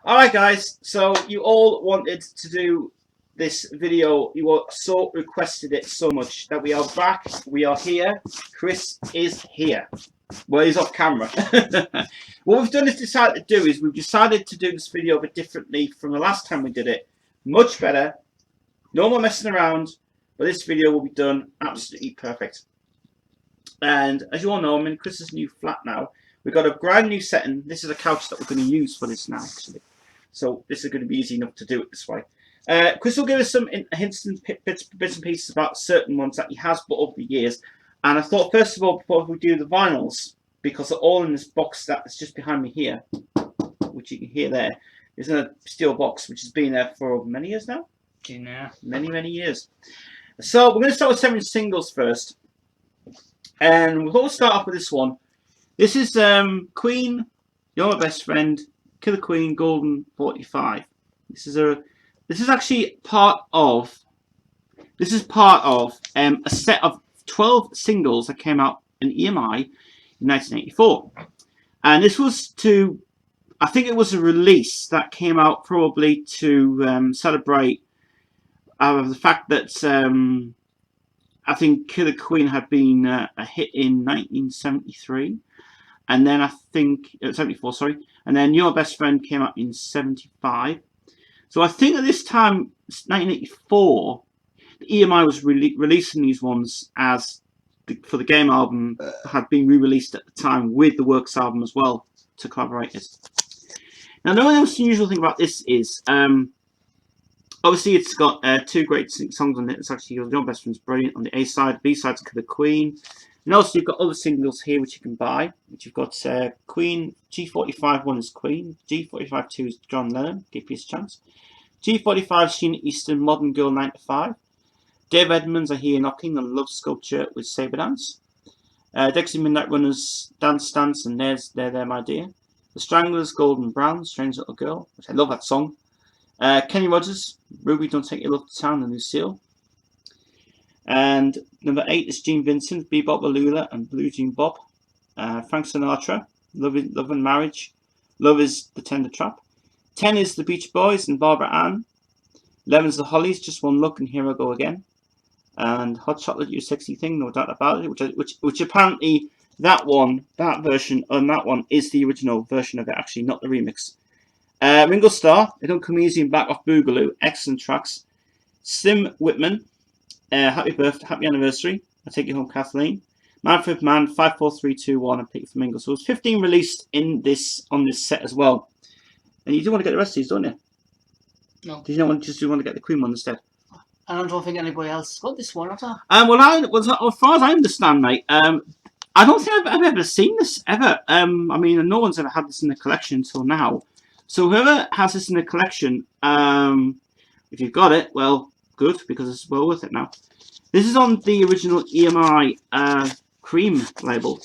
Alright guys, so you all wanted to do this video, you all so requested it so much that we are back, we are here, Kris is here. Well, he's off camera. What we've done is decided to do is we've decided to do this video a bit differently from the last time we did it. Much better, no more messing around, but this video will be done absolutely perfect. And as you all know, I'm in Kris's new flat now. We've got a brand new setting. This is a couch that we're going to use for this now, actually. So this is going to be easy enough to do it this way. Kris will give us some hints and bits and pieces about certain ones that he has bought over the years. And I thought, first of all, before we do the vinyls, because they're all in this box that's just behind me here, which you can hear there, is in a steel box, which has been there for many years now. Yeah. Many years. So we're going to start with 7 singles first. And we'll start off with this one. This is Queen, You're My Best Friend, Killer Queen, Golden 45. This is actually part of a set of 12 singles that came out in EMI in 1984. And this was I think it was a release that came out probably to celebrate the fact that I think Killer Queen had been a hit in 1973. And then I think 74, sorry, and then Your Best Friend came out in 75. So I think at this time, 1984, the EMI was releasing these ones as for the game album had been re-released at the time with the Works album as well to collaborate it. Now, the only unusual thing about this is obviously it's got 2 great songs on it. It's actually Your Best Friend's brilliant on the A side, B side's Killer Queen. And also you've got other singles here which you can buy. Which you've got Queen, G45 1 is Queen, G45 2 is John Lennon, give you a chance. G45 Sheena Easton, Modern Girl 9 to 5. Dave Edmunds, I Hear You Knocking, and Love Sculpture with Saber Dance. Dexy Midnight Runners, Dance Dance, and There My Dear. The Stranglers, Golden Brown, Strange Little Girl, which I love that song. Kenny Rogers, Ruby Don't Take Your Love to Town, and Lucille. And number 8 is Gene Vincent, Bebop Alula and Blue Jean Bob. Frank Sinatra, Love and Marriage. Love is the Tender Trap. 10 is the Beach Boys and Barbara Ann. 11 is the Hollies, Just One Look and Here I Go Again. And Hot Chocolate, You Sexy Thing, No Doubt About It. Which apparently that version on that one is the original version of it, actually, not the remix. Ringo Starr, They Don't Come Easy and Back Off Boogaloo, excellent tracks. Slim Whitman, Happy Birthday, Happy Anniversary, I Take You Home Kathleen. Manfred Mann, 5, 4, 3, 2, 1, and Pink Flamingo. So it was 15 released on this set as well. And you do want to get the rest of these, don't you? No. Did you not want to get the Queen one instead? I don't think anybody else got this one, have they? Well, as far as I understand, mate, I don't think I've ever seen this ever. I mean, no one's ever had this in the collection until now. So whoever has this in the collection, if you've got it, well, good, because it's well worth it now. This is on the original EMI Cream label.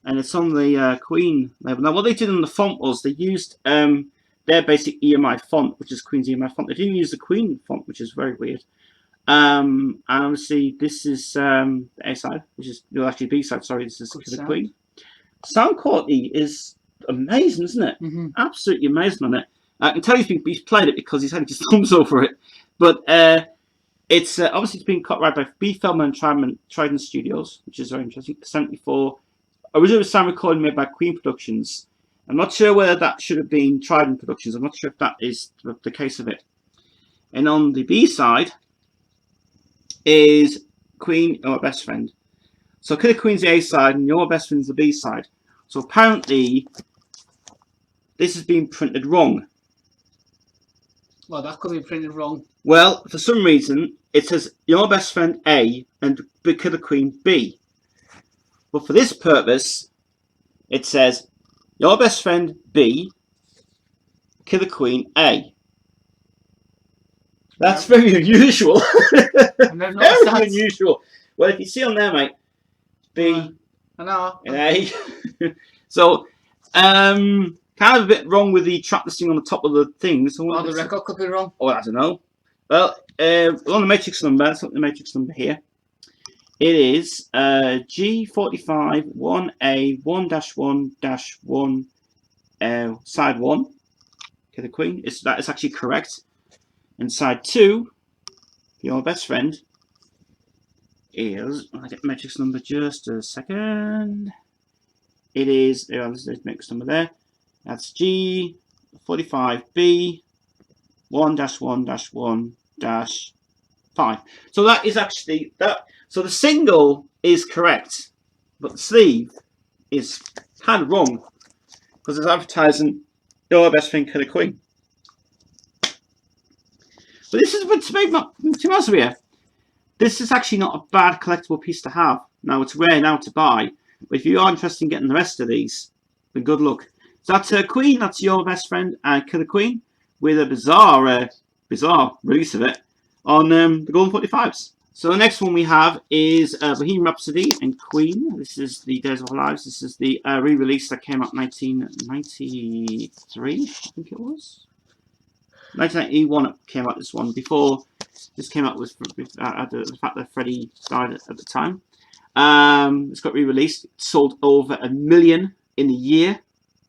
And it's on the Queen label. Now, what they did on the font was they used their basic EMI font, which is Queen's EMI font. They didn't use the Queen font, which is very weird. And obviously, this is the A side, which is actually B side. Sorry, this is the Queen. Sound quality is amazing, isn't it? Mm-hmm. Absolutely amazing on it. I can tell he's played it because he's had his thumbs over it. But it's obviously it's been copyrighted by B. Feldman and Trident Studios, which is very interesting. 74. Original sound recording made by Queen Productions. I'm not sure whether that should have been Trident Productions. I'm not sure if that is the case of it. And on the B side is Queen, Your Best Friend. So Killer Queen's the A side and Your Best Friend's the B side. So apparently this has been printed wrong. Well, that could be printed wrong. Well, for some reason it says Your Best Friend A and Killer Queen B. But for this purpose, it says Your Best Friend B, Killer Queen A. That's very unusual. Very unusual. Well, if you see on there, mate, B and A. So, kind of a bit wrong with the track listing on the top of the thing. So the record could be wrong. Oh, I don't know. Well, on the matrix number, let's look at the matrix number here. It is G45 1A 1-1-1 side 1, Kill the Queen, that is actually correct. And side 2, Your Best Friend, is, I'll get the matrix number just a second. It is, there's the matrix number there. That's G45B 1-1-1-5. So that is actually that. So the single is correct, but the sleeve is kind of wrong because it's advertising Your Best Friend Kill the Queen. But this is, to be honest with you, this is actually not a bad collectible piece to have. Now it's rare now to buy, but if you are interested in getting the rest of these, then good luck. So that's Queen. That's Your Best Friend and Kill the Queen, with a bizarre release of it on the Golden 45s. So the next one we have is Bohemian Rhapsody and Queen. This is the Days of Our Lives. This is the re-release that came out in 1993, I think it was. 1981 it came out, this one. Before this came out with the fact that Freddie died at the time. It's got re-released. It sold over 1 million in a year,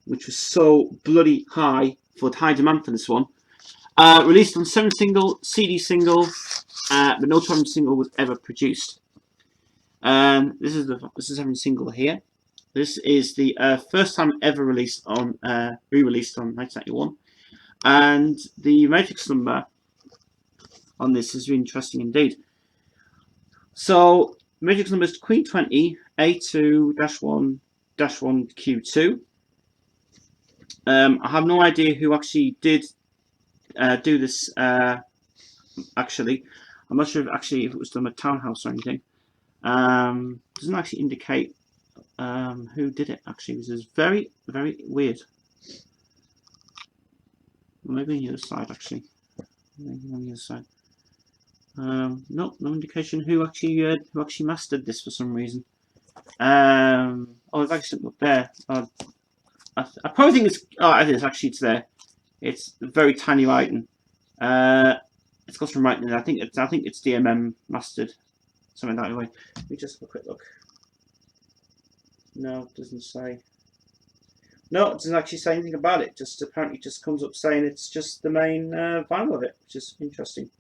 which was so bloody high for high demand for this one. Released on 7 single, CD single, but no 12 single was ever produced. This is 7 single here. This is the first time ever released on re-released on 1991, and the matrix number on this is really interesting indeed. So matrix number is Queen 20 A2-1-1Q2. I have no idea who actually did do this. Actually, I'm not sure if it was done at Townhouse or anything. Doesn't actually indicate who did it. Actually, this is very, very weird. Maybe on the other side. Actually, maybe on the other side. No indication who actually mastered this for some reason. Oh, it's actually up there. I probably think it's. Oh, it is actually. It's there. It's very tiny writing. It's got some writing. I think it's DMM mastered. Something that way. Let me just have a quick look. No, it doesn't say. No, it doesn't actually say anything about it. Just apparently just comes up saying it's just the main vinyl of it, which is interesting.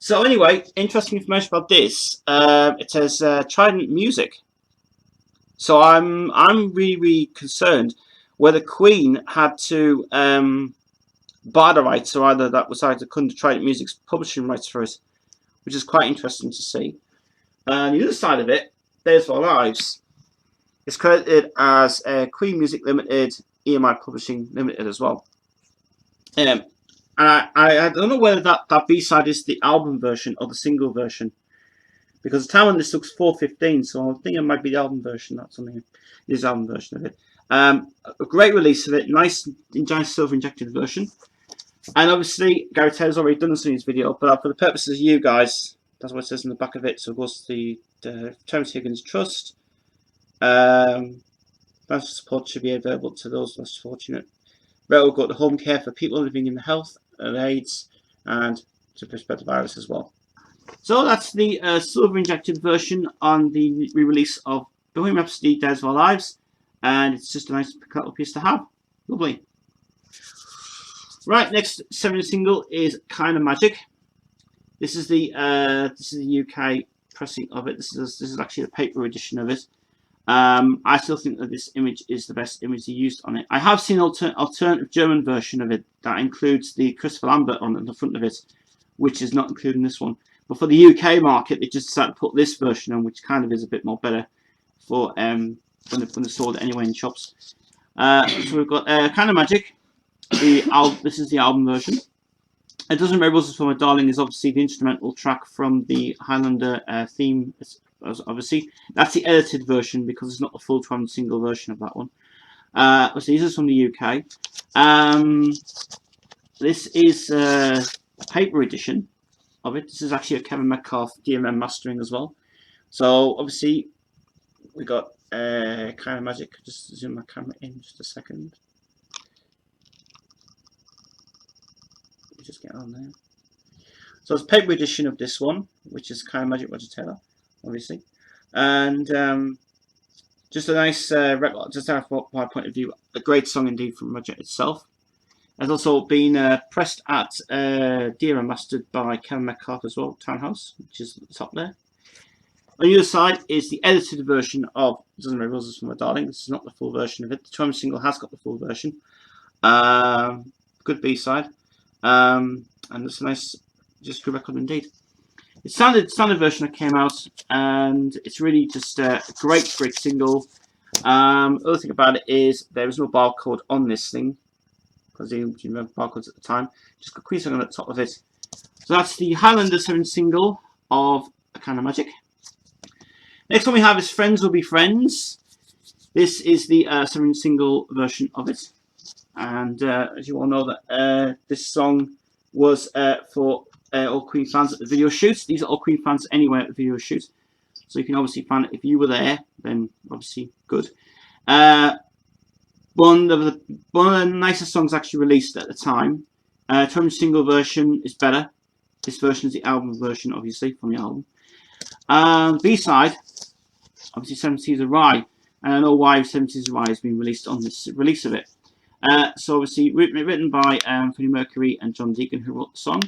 So anyway, interesting information about this. It says Trident Music. So I'm really concerned whether Queen had to buy the rights, or either that was either couldn't Trident Music's publishing rights for it, which is quite interesting to see. And the other side of it, Days of Our Lives. It's credited as Queen Music Limited, EMI Publishing Limited as well. And I don't know whether that B-side is the album version or the single version, because the time on this looks 415, so I think it might be the album version. That's something. It is the album version of it. A great release of it, nice silver injected version. And obviously, Gary Taylor's already done this in his video, but for the purposes of you guys, that's what it says in the back of it. So it goes to the Terence Higgins Trust. Financial support should be available to those less fortunate. Will go to home care for people living in the health and AIDS, and to spread the virus as well. So that's the silver injected version on the re-release of Bohemian Rhapsody Days of Our Lives, and it's just a nice little piece to have. Lovely. Right, next 7 single is Kind of Magic. This is the UK pressing of it. This is actually the paper edition of it. I still think that this image is the best image they used on it. I have seen an alternative German version of it that includes the Christopher Lambert on the front of it, which is not included in this one. But for the UK market, they just decided to put this version on, which kind of is a bit more better for when they're sold anywhere in shops. So we've got Kind of Magic. This is the album version. A Dozen Red Roses for My Darling is obviously the instrumental track from the Highlander theme. Obviously, that's the edited version because it's not the full 12 single version of that one. So this is from the UK. This is a paper edition of it. This is actually a Kevin Metcalf DMM mastering as well. So obviously we got Kind of Magic. Just zoom my camera in just a second. Just get on there. So it's a paper edition of this one, which is Kind of Magic Roger Taylor, obviously, and just a nice record. Just out of my point of view, a great song indeed from Roger itself. Has also been pressed at Dear and mastered by Kevin Metcalf as well, Townhouse, which is at the top there. On the other side is the edited version of Doesn't Make Roses for My Darling. This is not the full version of it. The 2 single has got the full version. Good B-side. And it's a nice, just good record indeed. The standard version that came out, and it's really just a great single. The other thing about it is there is no barcode on this thing, because you remember barcodes at the time. Just got Queen song on the top of it. So that's the Highlander 7 single of A Kind of Magic. Next one we have is Friends Will Be Friends. This is the 7 single version of it. And as you all know, that this song was for all Queen fans at the video shoots. These are all Queen fans anyway at the video shoots. So you can obviously find it. If you were there, then obviously good. One of the nicest songs actually released at the time. 2 single version is better. This version is the album version, obviously, from the album. B-side, obviously 7 Seas of Rye. And I know why 7 Seas of Rye has been released on this release of it. So obviously written by Freddie Mercury and John Deacon, who wrote the song.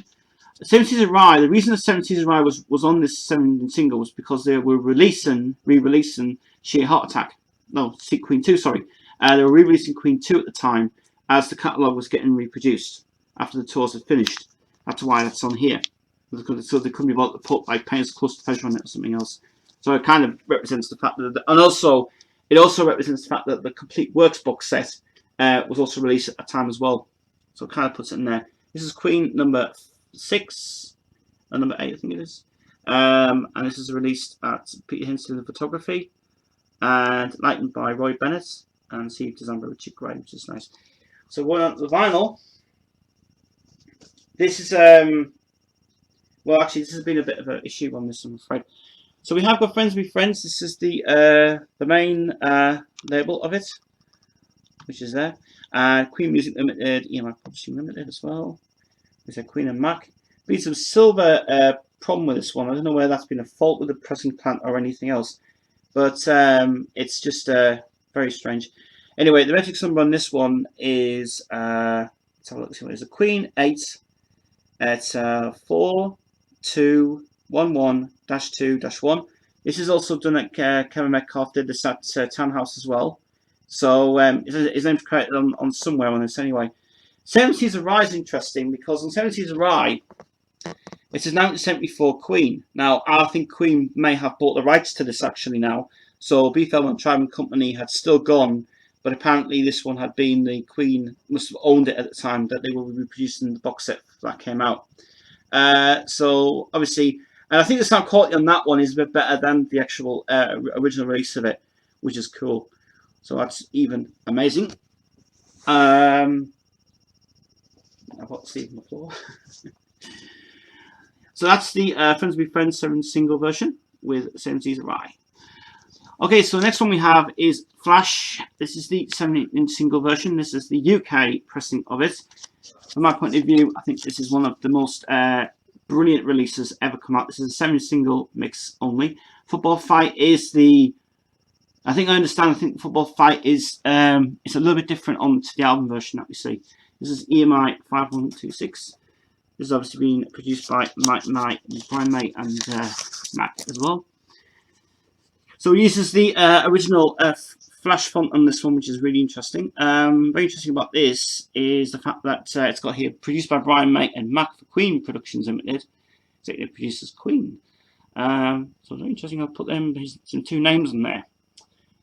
7 Seas of Rye, the reason the 7 Seas of Rye was on this 7 single was because they were re-releasing Sheer Heart Attack. No, Queen 2, sorry. They were re-releasing Queen 2 at the time as the catalogue was getting reproduced after the tours had finished. That's why that's on here. So they couldn't be bothered to put like Pain's Close to Pleasure on it or something else. So it kind of represents the fact that, and also it also represents the fact that the Complete Works box set was also released at that time as well. So it kind of puts it in there. This is Queen number 6 and number 8, I think it is. And this is released at Peter Hinton Photography and lightened by Roy Bennett and Steve designed by Richard Gray, which is nice. So going on to the vinyl. This is well, actually, this has been a bit of an issue on this, I'm afraid. So we have got Friends Be Friends. This is the main label of it, which is there. Queen Music Limited, EMI Publishing Limited as well. There's a Queen and Mac. Been some silver problem with this one. I don't know whether that's been a fault with the pressing plant or anything else, but it's just very strange. Anyway, the metrics number on this one is let's have a look. See what it is. A Queen 8. It's 4211-2-1. This is also done at Kevin Metcalf did this at Townhouse as well. So his name's credited on somewhere on this anyway. 7 Seas of Rye is interesting because on 7 Seas of Rye, it says 1974 Queen. Now, I think Queen may have bought the rights to this actually now. So B. Feldman Tribe Company had still gone, but apparently this one had been the Queen must have owned it at the time that they were reproducing the box set that came out. So obviously, and I think the sound quality on that one is a bit better than the actual original release of it, which is cool. So that's even amazing. I've got Steve on the floor. So that's the Friends Be Friends 7 single version with 7 Seas of Rye. Okay, so the next one we have is Flash. This is the 7-inch single version. This is the UK pressing of it. From my point of view, I think this is one of the most brilliant releases ever come out. This is a 7 single mix only. Football Fight is the... I think Football Fight is it's a little bit different on to the album version that we see. This is EMI 5126. This has obviously been produced by Brian May and Mac as well. So it uses the original Flash font on this one, which is really interesting. Very interesting about this is the fact that it's got here produced by Brian May and Mac for Queen Productions Limited. Executive producers Queen. So very interesting. I'll put them some 2 names in there.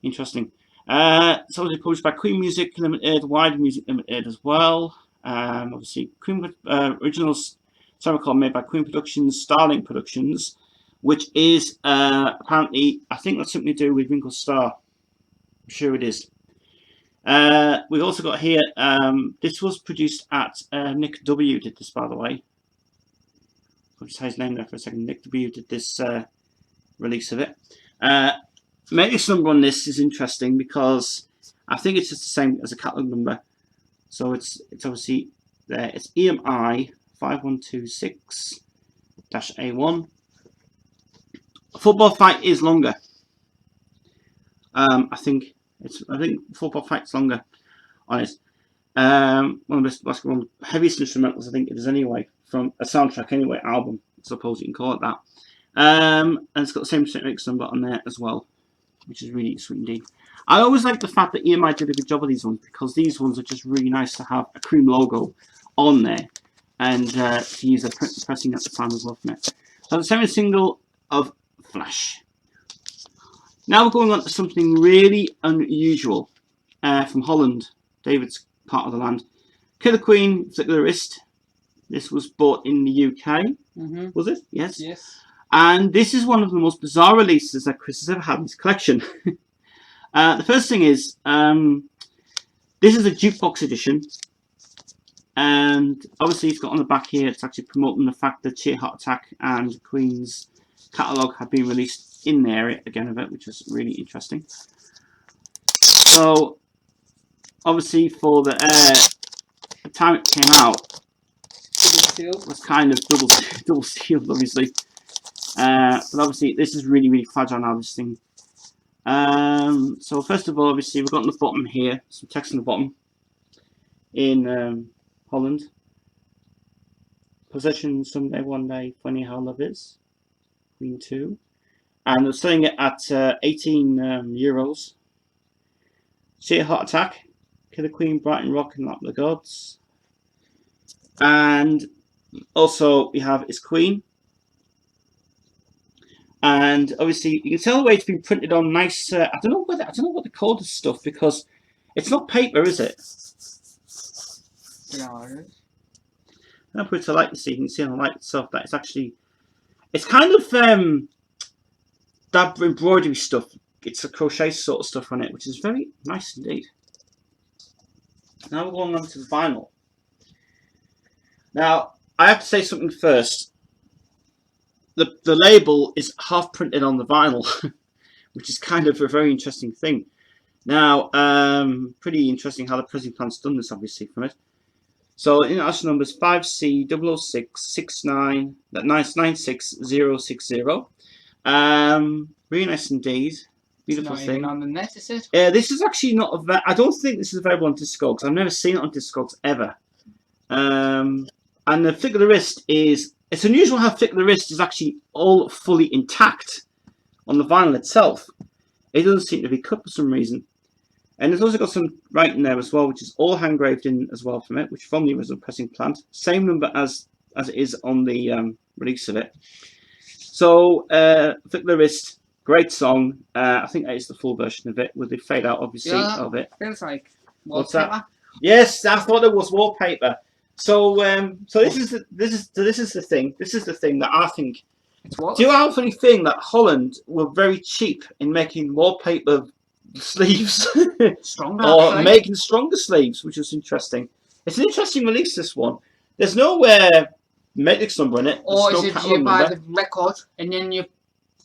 Interesting. It's also published by Queen Music Limited, Wide Music Limited as well. Obviously, Queen originals, some are made by Queen Productions, Starling Productions, which is apparently, I think that's something to do with Wrinkle Star. I'm sure it is. We've also got here, this was produced at Nick W. did this, by the way. I'll just say his name there for a second. Nick W. did this release of it. Matrix number on this is interesting because I think it's just the same as a catalog number. So it's obviously there. It's EMI 5126-A1. Football Fight is longer. I think Football Fight's longer. on it. One of the heaviest instrumentals I think it is anyway, from a soundtrack anyway, album, I suppose you can call it that. And it's got the same mix number on there as well, which is really sweet indeed. I always like the fact that EMI did a good job of these ones, because these ones are just really nice to have a Cream logo on there, and to use a pressing at the time as well from it. So the 7th single of Flash. Now we're going on to something really unusual from Holland, David's part of the land. Killer Queen, Flick of the Wrist. This was bought in the UK, was it? Yes. Yes. And this is one of the most bizarre releases that Kris has ever had in his collection. The first thing is, this is a jukebox edition. And obviously it's got on the back here, it's actually promoting the fact that Sheer Heart Attack and Queen's catalogue have been released in there again of it, which is really interesting. So obviously for the time it came out, it was kind of double sealed obviously. But obviously this is really fragile now, this thing. So first of all, obviously we've got on the bottom here some text on the bottom in Holland. Possession someday, one day, funny how love is. Queen 2. And they're selling it at 18 euros. Sheer Heart Attack, Killer Queen, Brighton Rock and Lap of the Gods. And also we have Is Queen. And obviously you can tell the way it's been printed on nice. I don't know what they call this stuff, because it's not paper, is it? I'll put it to light so you can see on the light itself that it's actually, it's kind of that embroidery stuff. It's a crochet sort of stuff on it, which is very nice indeed. Now we're going on to the vinyl. Now I have to say something first. The label is half printed on the vinyl, which is kind of a very interesting thing. Now, pretty interesting how the pressing plant's done this, obviously, from it. So, international numbers 5C00669, that 96060. Really nice indeed. Beautiful thing. Even on the net, is it? This is actually not I don't think this is available on Discogs. I've never seen it on Discogs ever. And the Flick of the Wrist is, it's unusual how Flick of the Wrist is actually all fully intact on the vinyl itself. It doesn't seem to be cut for some reason. And it's also got some writing there as well, which is all hand engraved in as well from it, which from the original pressing plant. Same number as it is on the release of it. So, Flick of the Wrist, great song. I think that is the full version of it, with the fade out, obviously, of it. Feels like what's that? Yes, I thought it was wallpaper. So, this is the thing. This is the thing that I think. It's what? Do you have any thing that Holland were very cheap in making wallpaper sleeves, Stronger, or actually. making stronger sleeves, which is interesting. It's an interesting release, this one. There's no matrix number in it. Or There's is no it you buy number. the record and then you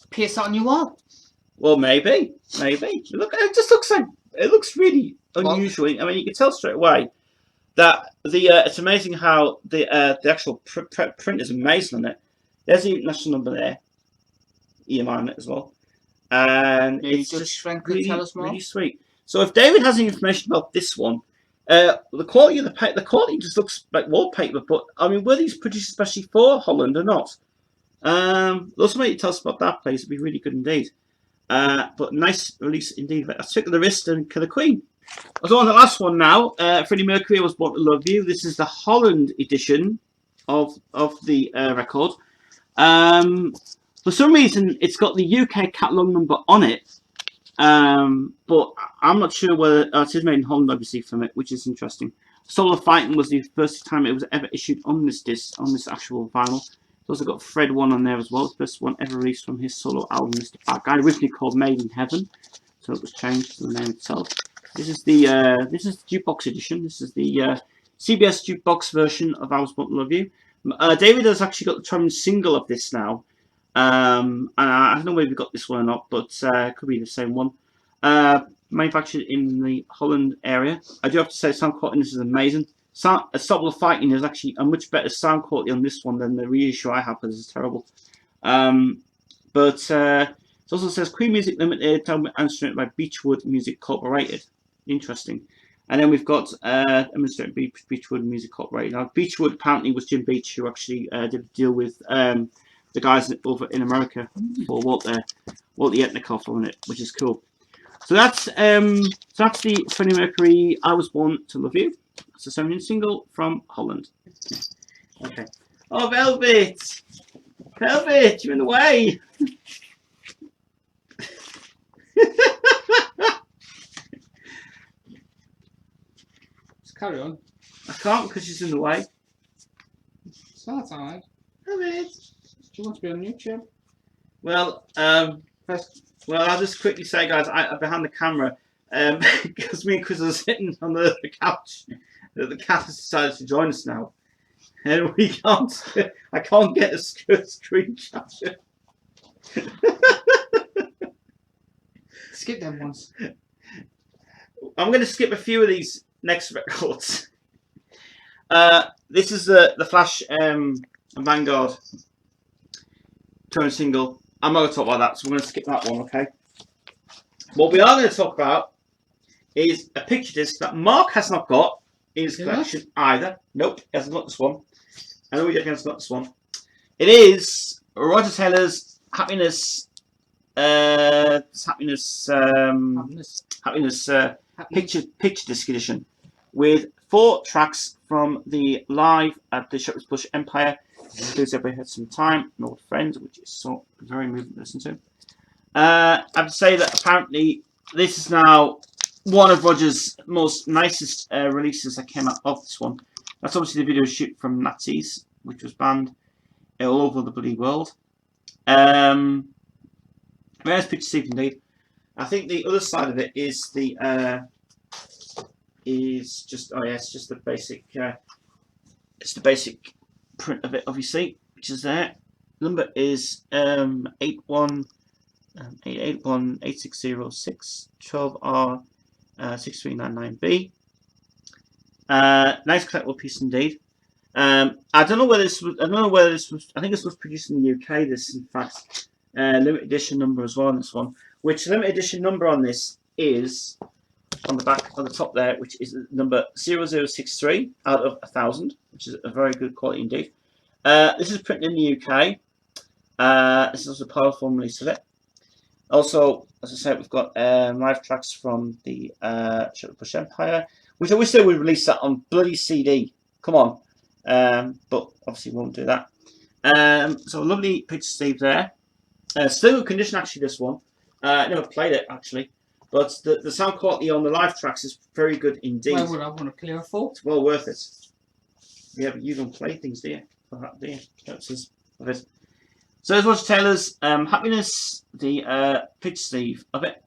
paste it on your wall? Well, maybe. Look, it just looks like, it looks really unusual. I mean, you can tell straight away that it's amazing how the actual print is amazing on it. There's the national number there, EMI on it as well, and Maybe it's just really, tell us more. really sweet. So if David has any information about this one, the quality of the quality just looks like wallpaper. But I mean, were these produced especially for Holland or not? Also, maybe tell us about that, please. It'd be really good indeed. But nice release indeed. That's Flick of the Wrist and Killer Queen. So on the last one now, Freddie Mercury, I Was Born to Love You. This is the Holland edition of the record. For some reason, it's got the UK catalogue number on it, but I'm not sure whether it is made in Holland, obviously, from it, which is interesting. Solo Fighting was the first time it was ever issued on this disc, on this actual vinyl. It's also got Fred 1 on there as well. It's the first one ever released from his solo album, Mr. Bad Guy, originally called Made in Heaven, so it was changed to the name itself. This is the jukebox edition. This is the CBS jukebox version of I Was Born to Love You. David has actually got the traveling single of this now, and I don't know whether we got this one or not, but it could be the same one. Manufactured in the Holland area. I do have to say, sound quality on this is amazing. Stop Fighting is actually a much better sound quality on this one than the reissue I have, because it's terrible. But it also says Queen Music Limited, instrument by Beechwood Music Incorporated. Interesting. And then we've got Demonstrating Beechwood Music Corporation. Now, Beechwood apparently was Jim Beach, who actually did a deal with the guys over in America for Walter Yetnikoff on it, which is cool. So that's the Freddie Mercury "I Was Born to Love You." It's a 7-inch single from Holland. Okay. Oh, Velvet! Velvet, you're in the way! Just carry on. I can't because she's in the way. So that's alright. Velvet! Do you want to be on YouTube? Well, first, I'll just quickly say, guys, behind the camera, because me and Kris are sitting on the couch, the cat has decided to join us now. And we can't, I can't get a screen capture. Skip them ones. I'm going to skip a few of these next records. This is the Flash Vanguard touring single. I'm not going to talk about that, so we're going to skip that one, okay? What we are going to talk about is a picture disc that Mark has not got in his collection either. Nope, he hasn't got this one. I know he hasn't got this one. It is Roger Taylor's Happiness picture disc edition with 4 tracks from the live at the Shepherd's Bush Empire. Includes Everybody Had Some Time, An Old Friend, which is so very moving to listen to. I have to say that apparently this is now one of Roger's most nicest releases that came out of this one. That's obviously the video shoot from Nazis, which was banned all over the bloody world. Very nice picture, Steve, indeed. I think the other side of it is the it's just the basic print of it, obviously, which is there. Number is 8818606 12R6399B. Nice collectible piece indeed. I don't know whether this was. I think this was produced in the UK. This, in fact, limited edition number as well on this one. Which limited edition number on this is on the back, on the top there, which is number 0063 out of 1000, which is a very good quality indeed. This is printed in the UK. This is also a powerful release of it. Also, as I said, we've got live tracks from the Shepherd's Bush Empire, which I wish they would release that on bloody CD. Come on. But obviously won't do that. So a lovely picture, Steve, there. Still in condition, actually, this one. I never played it, actually. But the sound quality on the live tracks is very good indeed. Why would I want to play a full? It's well worth it. Yeah, but you don't play things, do you? For that, do you? Of it. So there's Roger Taylor's Happiness, the picture, Steve, of it.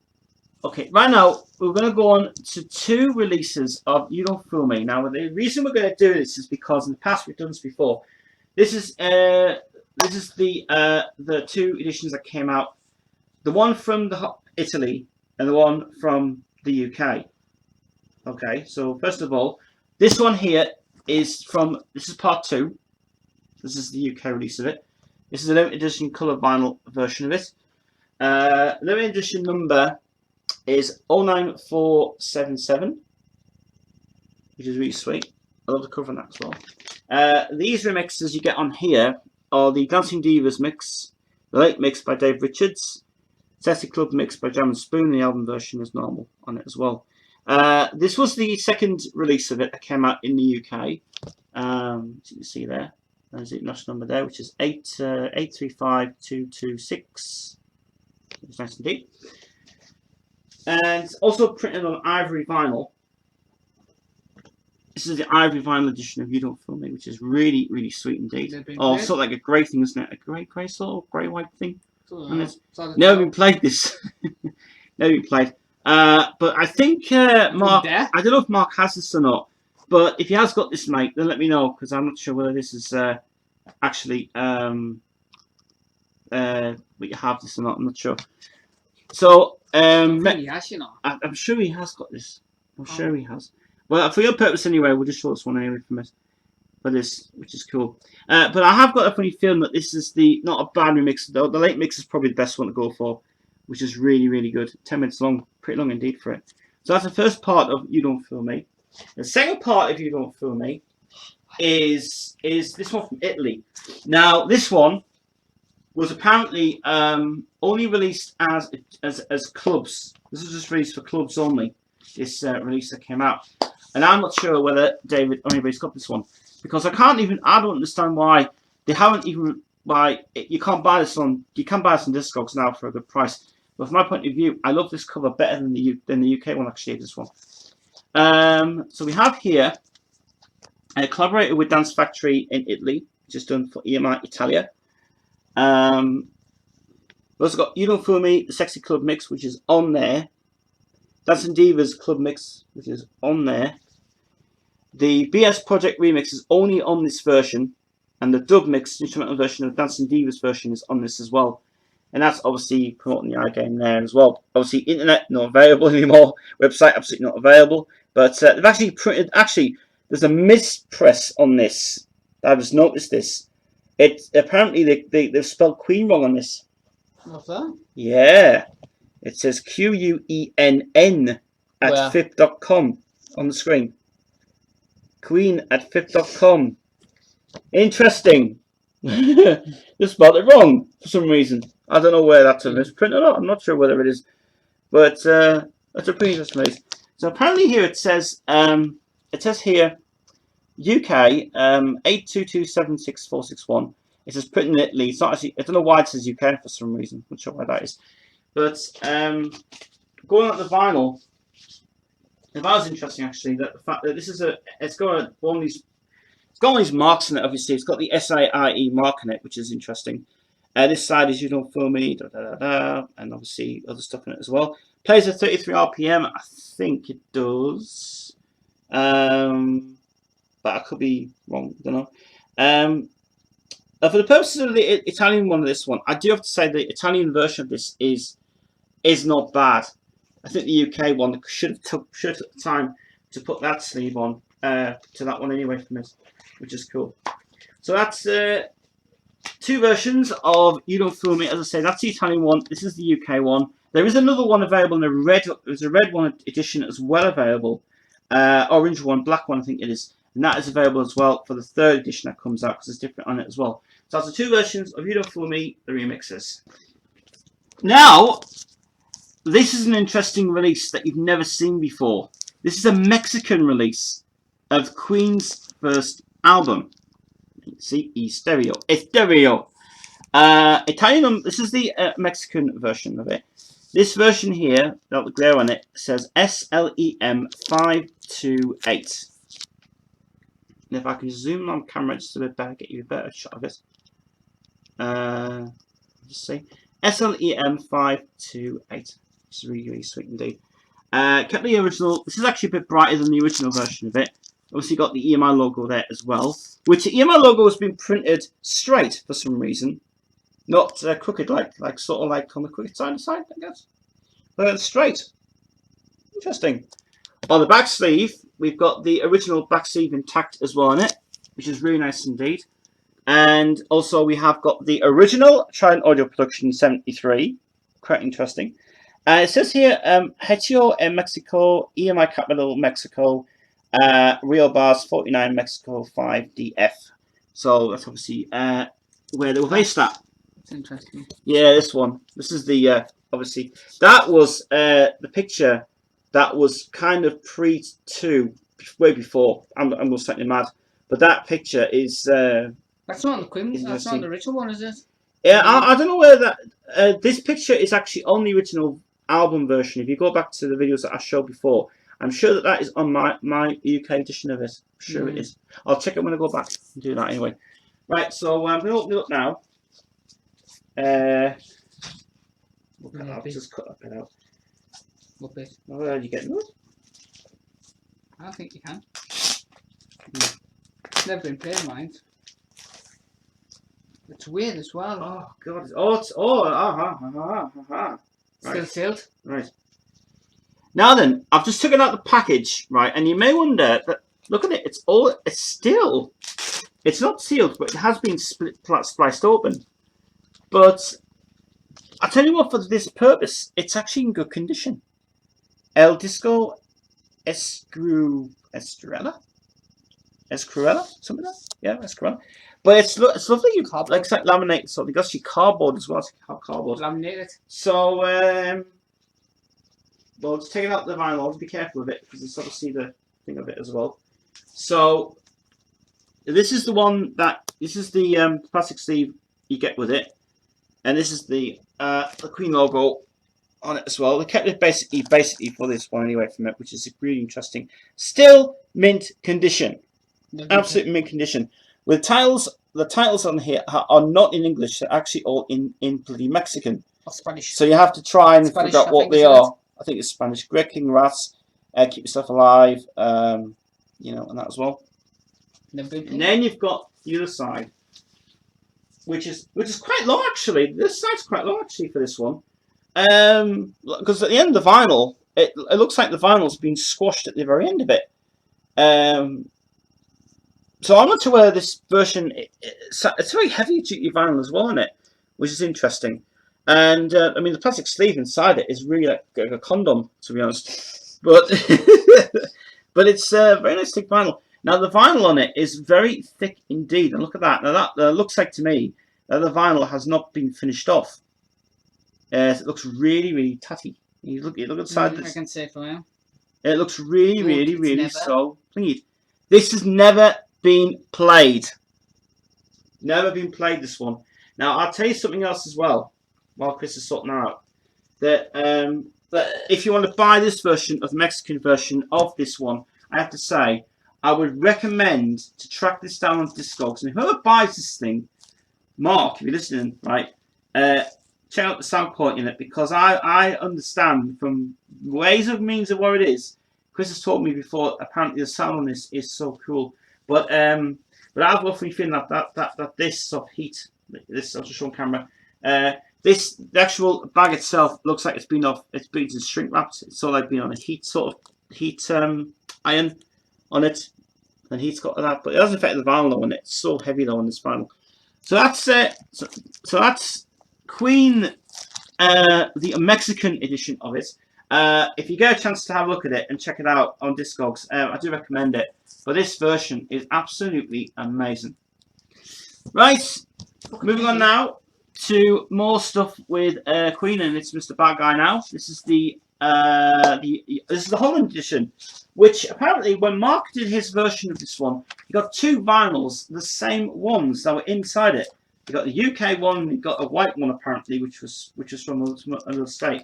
Okay, right now we're going to go on to 2 releases of You Don't Fool Me. Now, the reason we're going to do this is because in the past we've done this before. This is the 2 editions that came out. The one from Italy and the one from the UK. Okay, so first of all, this one here is this is part 2. This is the UK release of it. This is a limited edition colour vinyl version of it. Limited edition number is 09477, which is really sweet. I love the cover on that as well. These remixes you get on here are the Dancing Divas mix, the late mix by Dave Richards, Sassy Club mix by Jam and Spoon, and the album version is normal on it as well. This was the 2nd release of it that came out in the UK. As you can see there, there's the national number there, which is 835226. It's nice indeed. And it's also printed on ivory vinyl. This is the ivory vinyl edition of You Don't Fool Me, which is really, really sweet indeed. Oh, sort of like a grey thing, isn't it? A grey sort of grey white thing. Never been played this. Never been played. But I think Mark. I don't know if Mark has this or not. But if he has got this, mate, then let me know, because I'm not sure whether this is actually we have this or not. I'm not sure. So he has, you know. I'm sure he has got this. I'm sure he has. Well, for your purpose anyway, we'll just show this one anyway from it. For this, which is cool. But I have got a funny feeling that this is not a bad remix. The late mix is probably the best one to go for, which is really, really good. 10 minutes long, pretty long indeed for it. So that's the first part of You Don't Fool Me. The second part, if you don't feel me, is this one from Italy. Now, this one was apparently only released as clubs. This was just released for clubs only. This release that came out, and I'm not sure whether David or anybody's got this one because I don't understand why they haven't even you can't buy this on Discogs now for a good price. But from my point of view, I love this cover better than the UK one actually. This one. So we have here a collaborator with Dance Factory in Italy, which is done for EMI Italia. We've also got You Don't Fool Me, the Sexy Club Mix, which is on there. Dancing Divas Club Mix, which is on there. The BS Project Remix is only on this version, and the dub mix, instrumental version of Dancing Divas version is on this as well. And that's obviously promoting the iGame there as well. Obviously, internet not available anymore. Website absolutely not available. But they've actually printed. Actually, there's a mispress on this. I just noticed this. It apparently they've spelled Queen wrong on this. What's that? Yeah, it says QUENN at FIP.com on the screen. Queen at FIP.com. Interesting. They spelled it wrong for some reason. I don't know where that's a misprint or not. I'm not sure whether it is, but that's a pretty interesting place. So apparently here it says here UK 822764661. It says print in Italy. It's not actually. I don't know why it says UK for some reason. I'm not sure why that is. But going on the vinyl is interesting actually. That the fact that this is it's got one of these. It's got all these marks in it. Obviously, it's got the SIIE mark in it, which is interesting. This side is You Don't Fool Me, and obviously other stuff in it as well. Plays at 33 RPM. I think it does, but I could be wrong. I don't know. For the purposes of the Italian one of this one, I do have to say the Italian version of this is not bad. I think the UK one should have took the time to put that sleeve on to that one anyway from this, which is cool. So that's two versions of You Don't Fool Me. As I say, that's the Italian one. This is the UK one. There is another one available in a red. There's a red one edition as well available. Orange one, black one, I think it is. And that is available as well for the third edition that comes out because it's different on it as well. So that's the two versions of You Don't Fool Me, the remixes. Now, this is an interesting release that you've never seen before. This is a Mexican release of Queen's first album. See, Estereo. Italian. This is the Mexican version of it. This version here, without the glare on it, says SLEM528. And if I can zoom on camera just a bit better, get you a better shot of it. Just see SLEM528. This is really, really sweet indeed. Kept the original. This is actually a bit brighter than the original version of it. Obviously got the EMI logo there as well, which the EMI logo has been printed straight for some reason, not crooked like sort of like on the crooked side, I guess, but straight. Interesting. On the back sleeve, we've got the original back sleeve intact as well on it, which is really nice indeed. And also we have got the original Trident Audio Production 73, quite interesting. It says here, Hetio en Mexico, EMI Capital Mexico, Rio Bars 49 Mexico 5 DF. So that's obviously where they were based at. That's interesting. Yeah, this one. This is the obviously that was the picture that was kind of pre-2, way before. I'm going slightly mad, but that picture is. That's not the Queen. That's not the original one, is it? Yeah, I don't know where that. This picture is actually on the original album version. If you go back to the videos that I showed before, I'm sure that is on my UK edition of it. I'm sure it is. I'll check it when I go back and do that anyway. Right, so I'm going to open it up now. I'll just cut that bit out. What bit? Where are you getting it? I think you can. It's never been played, mind. It's weird as well. Oh god! Still sealed. Right. Now then, I've just taken out the package, right? And you may wonder that look at it. It's not sealed, but it has been spliced open. But I tell you what, for this purpose, it's actually in good condition. El Disco Escrew Escurella, something like that. Yeah, Escurella. But it's lovely. You like it's like laminated, so they got your cardboard as well. It's cardboard. Laminated. So well, just take it out the vinyl. Be careful with it because it's obviously the thing of it as well. So this is the one that this is the plastic sleeve you get with it, and this is the Queen logo on it as well. They kept it basically for this one anyway from it, which is really interesting. Still mint condition, absolute mint condition. With the titles on here are not in English. They're actually all in bloody Mexican. Or Spanish. So you have to try and Spanish, figure out what they are. I think it's Spanish. Great King Rats, keep yourself alive. You know, and that as well. And then you've got the other side, which is quite low actually. This side's quite low actually for this one. Because at the end of the vinyl, it looks like the vinyl's been squashed at the very end of it. So I'm not sure whether this version it's very heavy duty vinyl as well in it, which is interesting. And I mean the plastic sleeve inside it is really like a condom, to be honest. But but it's very nice thick vinyl. Now the vinyl on it is very thick indeed, and look at that. Now that looks like to me that the vinyl has not been finished off. It looks really tatty. You look inside this. I can say for you. It looks really so clean. This has never been played. Never been played, this one. Now I'll tell you something else as well while Kris is sorting that out. That if you want to buy this version of the Mexican version of this one, I have to say I would recommend to track this down on Discogs. And whoever buys this thing, Mark, if you're listening, right, check out the sound quality in it, because I understand from ways of means of what it is. Kris has told me before. Apparently, the sound on this is so cool. But I've often feeling that this sort of heat, this I'll just show on camera. The actual bag itself looks like it's been shrink wrapped. It's sort of like been on a heat iron on it, and heat's got that. But it doesn't affect the vinyl on it. It's so heavy though on this vinyl. So that's so that's Queen, the Mexican edition of it. If you get a chance to have a look at it and check it out on Discogs, I do recommend it. But this version is absolutely amazing. Right, moving on now to more stuff with Queen, and it's Mr. Bad Guy now. This is the Holland edition, which apparently when Mark did his version of this one, he got two vinyls, the same ones that were inside it. You got the UK one, and you got a white one apparently, which was from another state,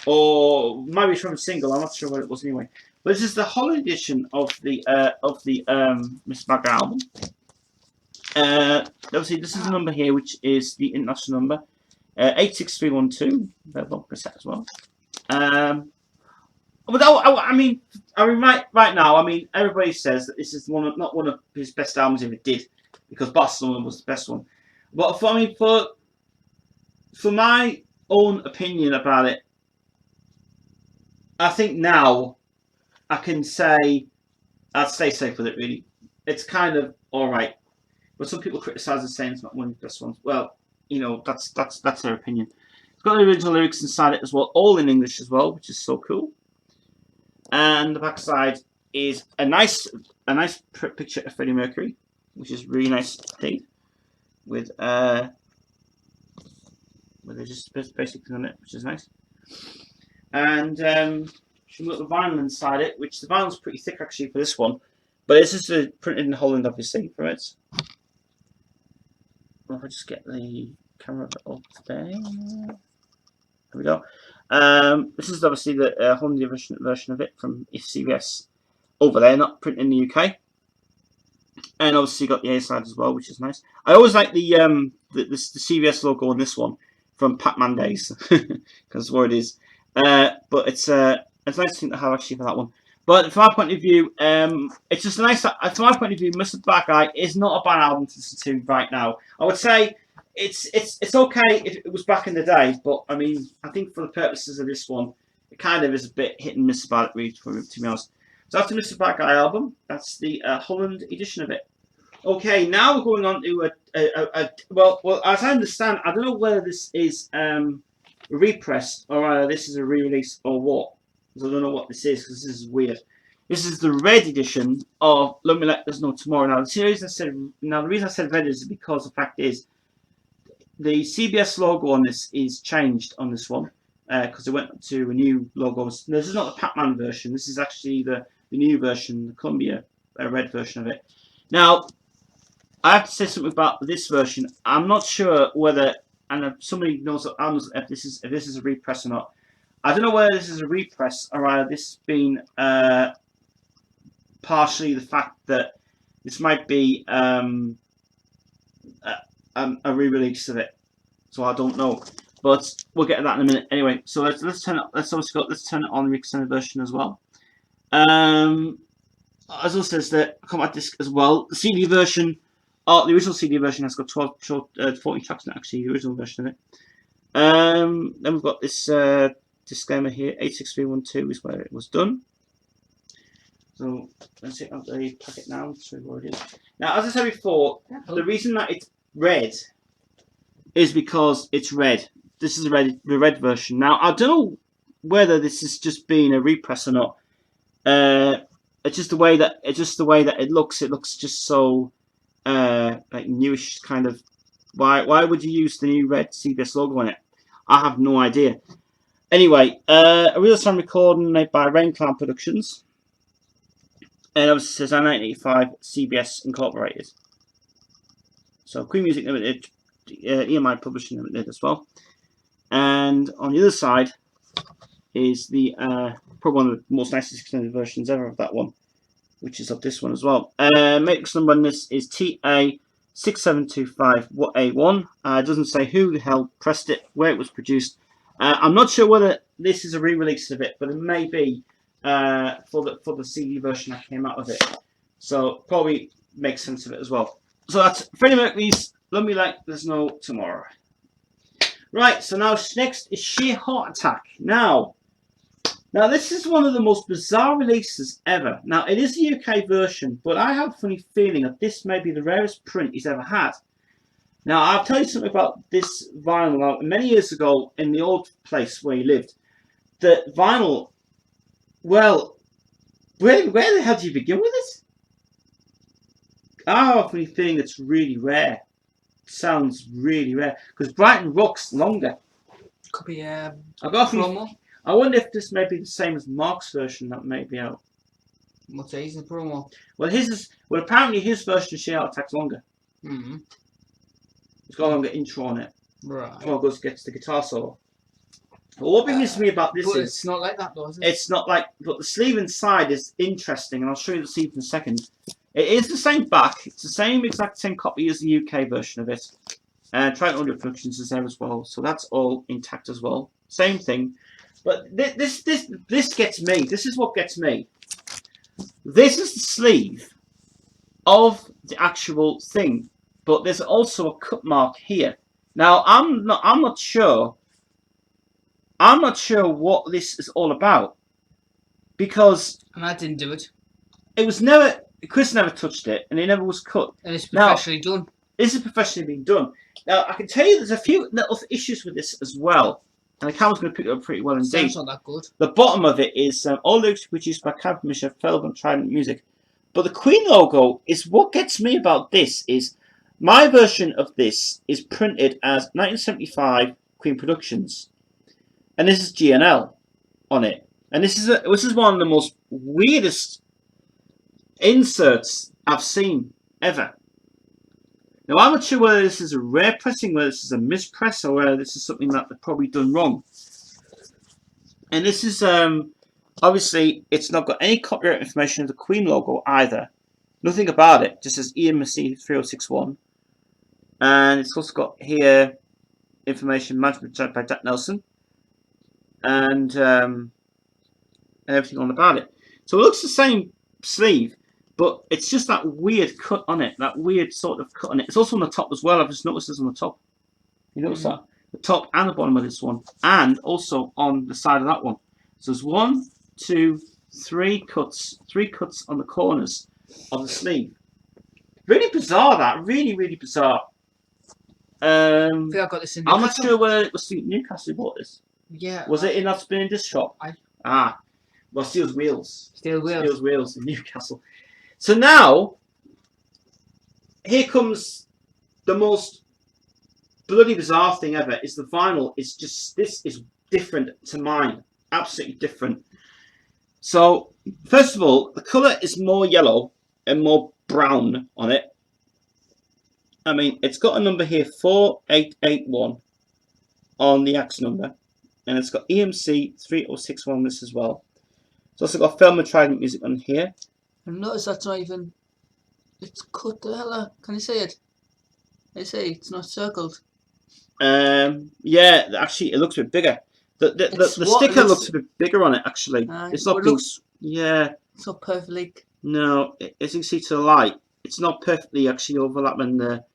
or maybe from a single. I'm not sure what it was anyway. But this is the Holland edition of the Mr. Bad Guy album. Obviously, this is the number here, which is the international number, 86312. Very cassette as well. But I mean, right now, I mean, everybody says that this is not one of his best albums if it did, because Barcelona was the best one. But for my own opinion about it, I think now I can say I'd stay safe with it. Really, it's kind of all right. But some people criticise it, saying it's not one of the best ones. Well, you know, that's their opinion. It's got the original lyrics inside it as well, all in English as well, which is so cool. And the backside is a nice picture of Freddie Mercury, which is really nice indeed, with just basically on it, which is nice. And we've got the vinyl inside it, which the vinyl's pretty thick actually for this one, but this is printed in Holland, obviously, for it. Well, if I just get the camera up there. There we go. This is obviously the Holland version of it from CVS over there, not printed in the UK. And obviously got the A side as well, which is nice. I always like the CVS logo on this one from Pac-Man days, because what it is. But it's a nice thing to have actually for that one. But from my point of view, it's just a nice. From my point of view, Mr. Bad Guy is not a bad album to listen to right now. I would say it's okay if it was back in the day, but I mean, I think for the purposes of this one, it kind of is a bit hit and miss about it, to be honest. So after Mr. Bad Guy album, that's the Holland edition of it. Okay, now we're going on to well, as I understand, I don't know whether this is repressed or this is a re-release or what. I don't know what this is, because this is weird. This is the red edition of Let Me Let Us Know Tomorrow. Now, the reason I said red is because the fact is the CBS logo on this is changed on this one because it went to a new logo. This is not the Pac-Man version. This is actually the new version, the Columbia red version of it. Now, I have to say something about this version. I'm not sure whether, and if somebody knows if this is a repress or not. I don't know whether this is a repress or either this being partially the fact that this might be a re-release of it. So I don't know, but we'll get to that in a minute. Anyway, so let's turn it. Let's turn it on the extended version as well. As well says that compact disc as well. The CD version, the original CD version has got 40 tracks in it, actually, the original version of it. Then we've got this disclaimer here, 86312 is where it was done. So let's take out the packet now, so where it is. Now, as I said before, the reason that it's red is because it's red. This is the red version. Now, I don't know whether this is just being a repress or not. It's just the way that it looks. It looks just so like newish kind of. Why would you use the new red CBS logo on it? I have no idea. Anyway, a real sound recording made by Rain Cloud Productions, and obviously says 1985 CBS Incorporated. So Queen Music Limited, EMI Publishing Limited as well. And on the other side is the probably one of the most nicest extended versions ever of that one, which is of this one as well. Matrix number on this is TA6725A1. It doesn't say who the hell pressed it, where it was produced. I'm not sure whether this is a re-release of it, but it may be for the CD version that came out of it. So probably makes sense of it as well. So that's Freddie Mercury's Let Me Let Us Know Tomorrow. Right, so now next is Sheer Heart Attack. Now this is one of the most bizarre releases ever. Now, it is the UK version, but I have a funny feeling that this may be the rarest print he's ever had. Now, I'll tell you something about this vinyl. Now, many years ago, in the old place where he lived, the vinyl, well, where the hell do you begin with it? I have a funny feeling it's really rare. It sounds really rare. Because Brighton Rock's longer. Could be I got a promo. I wonder if this may be the same as Mark's version that may be out. What's that? He's a promo. Well, apparently his version of Sheer Heart Attack's longer. It's got a longer intro on it. Right. Before it gets the guitar solo. But what brings me about this but is it's not like that though, is it? It's not like, but the sleeve inside is interesting, and I'll show you the sleeve in a second. It is the same back. It's the exact same copy as the UK version of it. Trident Audio Productions is there as well, so that's all intact as well. Same thing. But this gets me. This is what gets me. This is the sleeve of the actual thing, but there's also a cut mark here. Now I'm not sure what this is all about, because and I didn't do it. It was never. Kris never touched it, and it never was cut. And it's professionally done. This is professionally being done. Now I can tell you, there's a few little issues with this as well. And the camera's going to pick it up pretty well indeed. Sounds not that good. The bottom of it is all lyrics produced by Cam Commissioner, Fellow and Trident Music. But the Queen logo is what gets me about this. Is my version of this is printed as 1975 Queen Productions, and this is GNL on it. And this is one of the most weirdest inserts I've seen ever. Now, I'm not sure whether this is a rare pressing, whether this is a mispress, or whether this is something that they've probably done wrong. And this is, obviously, it's not got any copyright information of the Queen logo either. Nothing about it, just says EMC 3061. And it's also got here information management by Jack Nelson. And everything on about it. So it looks the same sleeve, but it's just that weird cut on it, that weird sort of cut on it. It's also on the top as well. I've just noticed this on the top. You notice that? The top and the bottom of this one, and also on the side of that one. So there's 1, 2, 3 cuts, 3 cuts on the corners of the sleeve. Really bizarre, that. Really, really bizarre. I think I got this in I'm not sure where it was Newcastle who bought this. Yeah. Was it in that spinning disc shop? Well, Steel's Wheels. Steel wheels. Steel's Wheels in Newcastle. So now, here comes the most bloody bizarre thing ever. Is the vinyl is just, this is different to mine. Absolutely different. So, first of all, the colour is more yellow and more brown on it. I mean, it's got a number here, 4881 on the axe number. And it's got EMC 3061 on this as well. It's also got Film and Trident music on here. And notice that's not even, it's cut the hell out. Can you see it? I see, it's not circled. Yeah, actually, it looks a bit bigger. The sticker looks a bit bigger on it, actually. It's not being, yeah. It's not perfectly. No, as you can see to the light, it's not perfectly actually overlapping the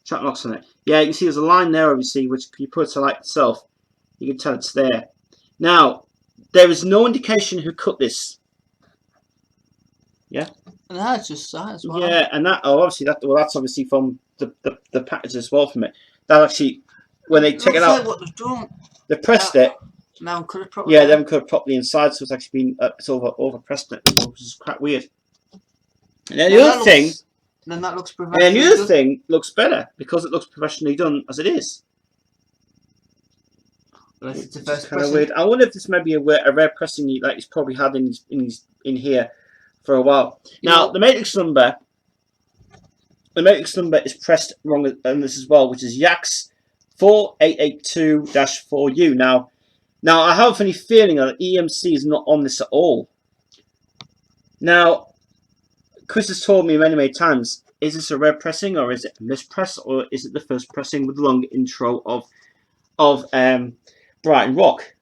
track marks on it. Yeah, you can see there's a line there, obviously, which you put it to light itself. You can tell it's there. Now, there is no indication who cut this. Yeah. And that's just that as well. Yeah, and that, oh, obviously that, well, that's obviously from the package as well from it. That actually, when they take it out, like what they've done. they pressed it. Now cut it properly. Yeah, they haven't cut it properly inside, so it's actually been it's over pressed it, which is quite weird. And then the other thing, then that looks and the other thing looks better because it looks professionally done as it is. It's a first kind of weird. I wonder if this may be a rare pressing like he's probably had in here for a while. Now the matrix number is pressed wrong on this as well, which is YAX 4882-4U. Now I have a funny feeling that EMC is not on this at all. Now, Kris has told me many times, is this a rare pressing or is it a mispress or is it the first pressing with the long intro of Brighton Rock?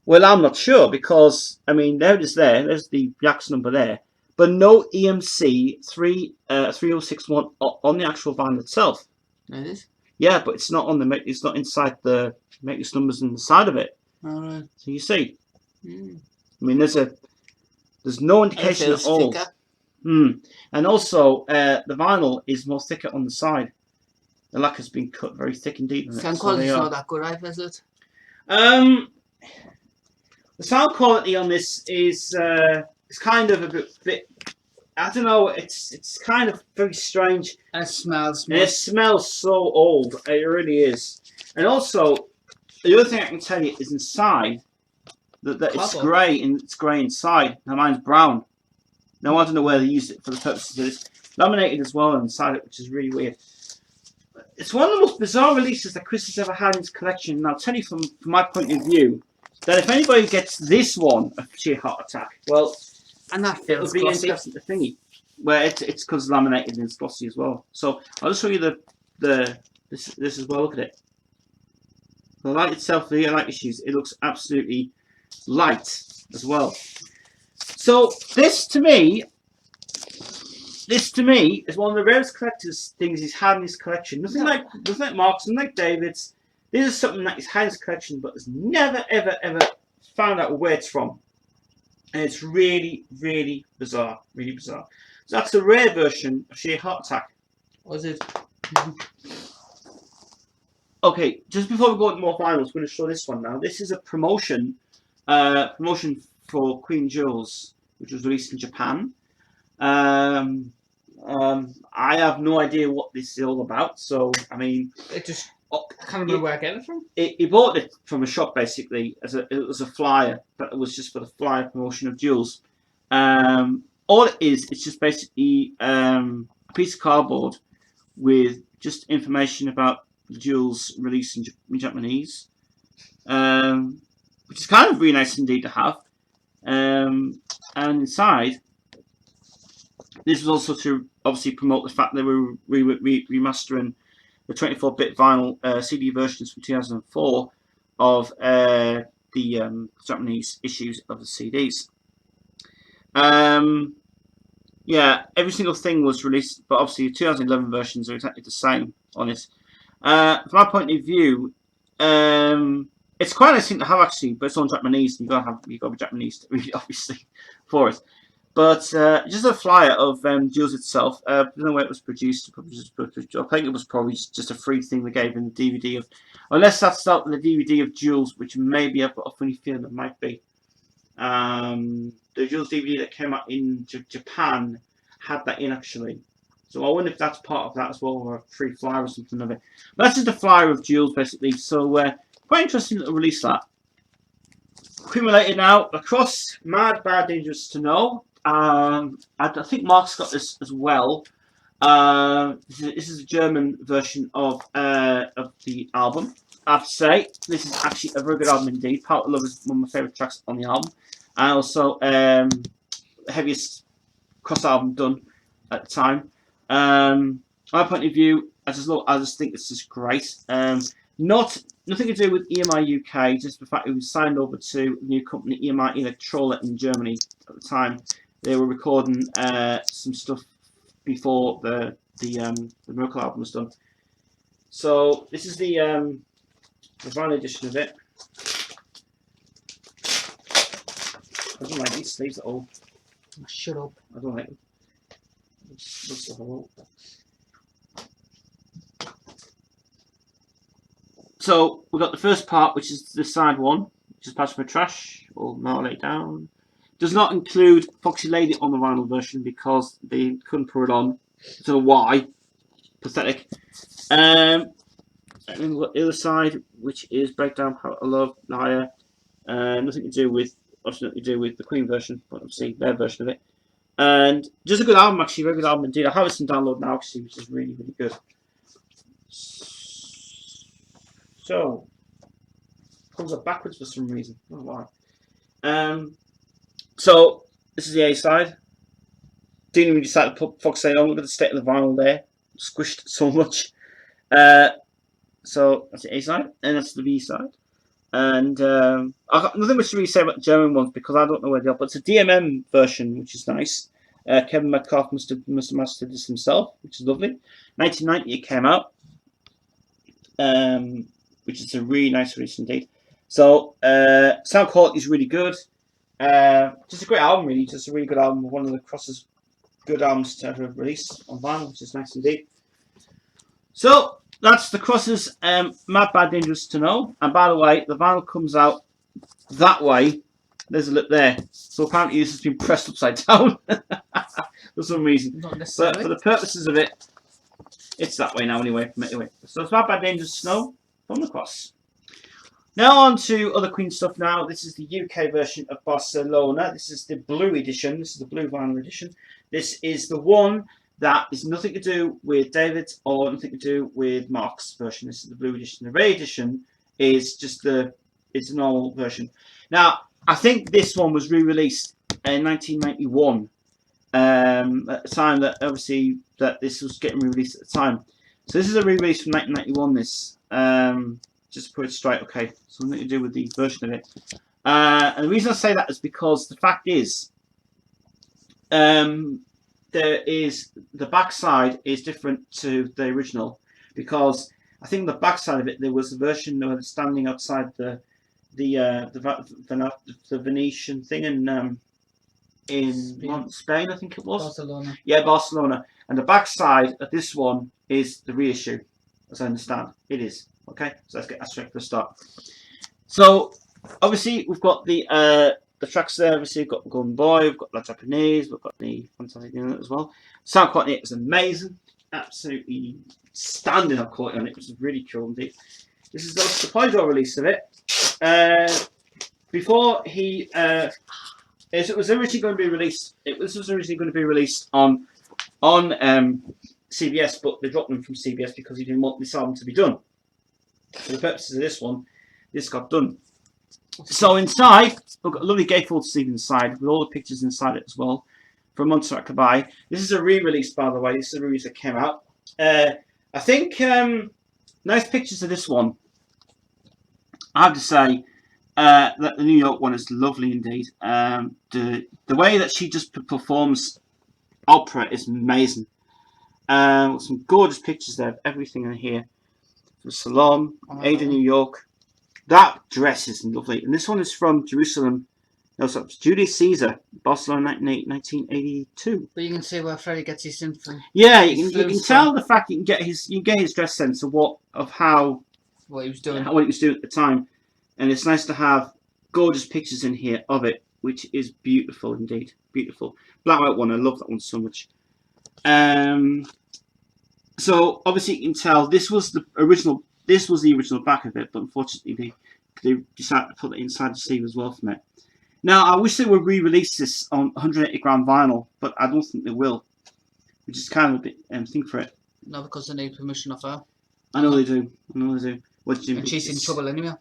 Well, I'm not sure because, I mean, there's the YAX number there, but no EMC 3061 on the actual vinyl itself. It is? Yeah, but it's not on the, it's not inside the matrix numbers on the side of it. All right. So you see, I mean, there's no indication at all. And also, the vinyl is more thicker on the side. The lacquer's been cut very thick indeed. Sound quality's not that good, right? Is it? The sound quality on this is it's kind of a bit I don't know. It's kind of very strange. And it smells. And it smells so old. It really is. And also, the other thing I can tell you is inside that it's grey and it's grey inside. Now mine's brown. Now I don't know where they used it for the purposes of this. Laminated as well inside it, which is really weird. It's one of the most bizarre releases that Kris has ever had in his collection. And I'll tell you from my point of view that if anybody gets this one, a sheer heart attack, well, and that it'll be interesting to thingy. Where it's because it's laminated and it's glossy as well. So I'll just show you this as well. Look at it. The light itself, the light issues, it looks absolutely light as well. So this to me is one of the rarest collector's things he's had in his collection. Nothing like Mark's, nothing like David's. This is something that he's had in his collection, but has never ever found out where it's from. And it's really, really bizarre. Really bizarre. So that's a rare version of Sheer Heart Attack. Was it? Okay, just before we go into more finals, I'm going to show this one now. This is a promotion for Queen Jules, which was released in Japan. I have no idea what this is all about. So, I mean, it just. I can't remember where I get it from. He bought it from a shop basically it was a flyer, but it was just for the flyer promotion of Jules. All it is, it's just basically a piece of cardboard with just information about Jules' release in Japanese, which is kind of really nice indeed to have. And inside, this was also to obviously promote the fact that we were remastering the 24-bit vinyl CD versions from 2004 of the Japanese issues of the CDs. Yeah, every single thing was released, but obviously the 2011 versions are exactly the same on it. From my point of view, it's quite a nice thing to have actually, but it's on Japanese. You've got to be Japanese to read, obviously, for it. But just a flyer of Jules itself. I don't know where it was produced. I think it was probably just a free thing they gave in the DVD of, unless that's not the DVD of Jules, which maybe I've got a funny feeling it might be. The Jules DVD that came out in Japan had that in actually. So I wonder if that's part of that as well, or a free flyer or something of it. But that's just a flyer of Jules basically. So quite interesting to release that. Accumulated now across Mad, Bad, Dangerous to Know. I think Mark's got this as well. This is a German version of the album. I have to say, this is actually a very good album indeed. Power to Love is one of my favourite tracks on the album. And also, the heaviest cross album done at the time. My point of view, I just think this is great. Nothing to do with EMI UK, just the fact it was signed over to the new company EMI Electrola in Germany at the time. They were recording some stuff before the Miracle album was done. So this is the vinyl edition of it. I don't like these sleeves at all. Shut up. I don't like them. Looks so horrible. So we've got the first part, which is the side one, which is Passion for Trash, or Now Lay Down. Does not include Foxy Lady on the vinyl version because they couldn't put it on. I don't know why. Pathetic. And then we've got the other side, which is Breakdown, Power to Love, Liar. Nothing to do with, obviously nothing to do with the Queen version, but obviously their version of it. And just a good album, actually, very good album indeed. I have it on download now, actually, which is really, really good. So, comes up backwards for some reason. I don't know why. So, this is the A side. Didn't even decide to put Fox Lady on. Look at the state of the vinyl there. Squished so much. So, that's the A side. And that's the B side. And I've got nothing much to really say about the German ones because I don't know where they are. But it's a DMM version, which is nice. Kevin Metcalf must have mastered this himself, which is lovely. 1990 it came out. Which is a really nice release indeed. So, sound quality is really good. Just a great album, really. Just a really good album. One of the Cross's good albums to ever release on vinyl, which is nice indeed. So, that's the Cross's Mad, Bad, Dangerous to Know. And by the way, the vinyl comes out that way. There's a lip there. So, apparently, this has been pressed upside down for some reason. Not But necessarily. for the purposes of it, it's that way now anyway. So, it's Mad, Bad, Dangerous to Know from the Cross. Now on to other Queen stuff now. This is the UK version of Barcelona. This is the blue edition. This is the blue vinyl edition. This is the one that is nothing to do with David's or nothing to do with Mark's version. This is the blue edition. The red edition is just it's a normal version. Now, I think this one was re-released in 1991. At the time that obviously that this was getting re-released at the time. So this is a re-release from 1991. This just to put it straight, okay, something to do with the version of it. And the reason I say that is because the fact is, there is the back side is different to the original because I think the back side of it there was a version of standing outside the Venetian thing in Spain, I think it was. Barcelona. Yeah, Barcelona. And the back side of this one is the reissue, as I understand. It is. Okay, so let's get that straight for the start. So, obviously, we've got the tracks there. Obviously, we've got Golden Boy, we've got La Japanese, we've got the Fantastic Unit as well. Sound quality is amazing. Absolutely standing up quality on it, which is really cool indeed. This is the Polydor release of it. Before he... it was originally going to be released. This was originally going to be released on CBS, but they dropped them from CBS because he didn't want this album to be done. For the purposes of this one, this got done. So inside, we've got a lovely gatefold sleeve inside with all the pictures inside it as well from Montserrat Caballé. This is a re-release, by the way. This is a release that came out. I think nice pictures of this one. I have to say that the New York one is lovely indeed. The way that she just performs opera is amazing. Some gorgeous pictures there of everything in here. The Salon, Ada, New York. That dress is lovely. And this one is from Jerusalem. No, sorry, Julius Caesar, Barcelona, 1982. But you can see where Freddie gets his influence. Yeah, you can tell the fact you can get his dress sense of what he was doing at the time. And it's nice to have gorgeous pictures in here of it. which is beautiful indeed. Beautiful. Black white one. I love that one so much. So obviously you can tell this was the original. This was the original back of it, but unfortunately they decided to put the inside sleeve as well from it. Now I wish they would re-release this on 180-gram vinyl, but I don't think they will, which is kind of a bit thing for it. No, because they need permission of her. I know they do. I know they do. What do you And she's in trouble anyway.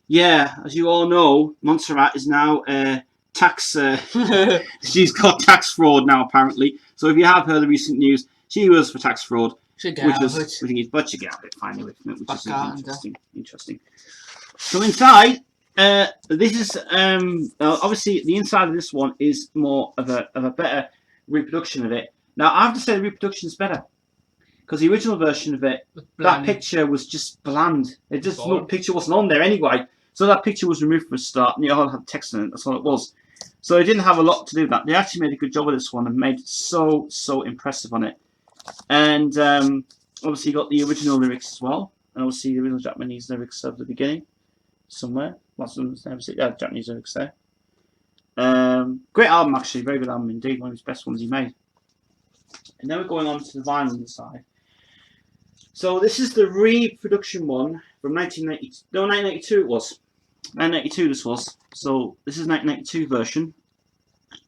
Yeah, as you all know, Montserrat is now tax. She's got tax fraud now apparently. So if you have heard the recent news, she was for tax fraud. But she get out of it finally, which is interesting. Interesting. So inside, this is obviously the inside of this one is more of a better reproduction of it. Now I have to say the reproduction is better because the original version of it, that picture was just bland. It just no picture wasn't on there anyway. So that picture was removed for a start, and you all had text in it. That's all it was. So it didn't have a lot to do with that. They actually made a good job of this one and made it so impressive on it. And obviously you got the original lyrics as well, and obviously the original Japanese lyrics at the beginning somewhere. Japanese lyrics there. Great album actually, very good album indeed, one of his best ones he made. And then we're going on to the vinyl on the side. So this is the reproduction one from 1992. No, 1992 it was. 1992 this was. So this is 1992 version.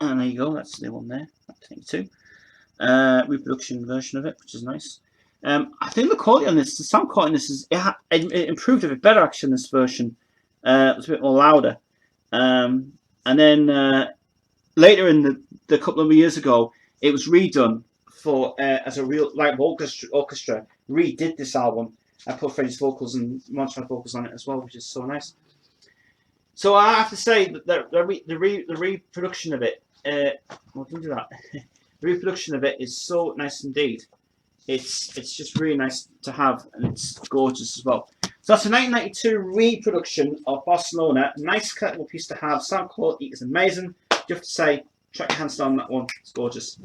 And there you go, that's the one there. 1992. Reproduction version of it, which is nice. I think the quality on this, the sound quality on this is it improved a bit better actually in this version. It was a bit more louder. And then later in the couple of years ago, it was redone for as a real live orchestra. Redid this album and put Freddie's vocals and Montserrat vocals on it as well, which is so nice. So I have to say that the reproduction of it, well, don't do that. The reproduction of it is so nice indeed. It's just really nice to have, and it's gorgeous as well. So that's a 1992 reproduction of Barcelona. Nice collectible piece to have. Sound quality is amazing. You have to say, track your hands down on that one. It's gorgeous.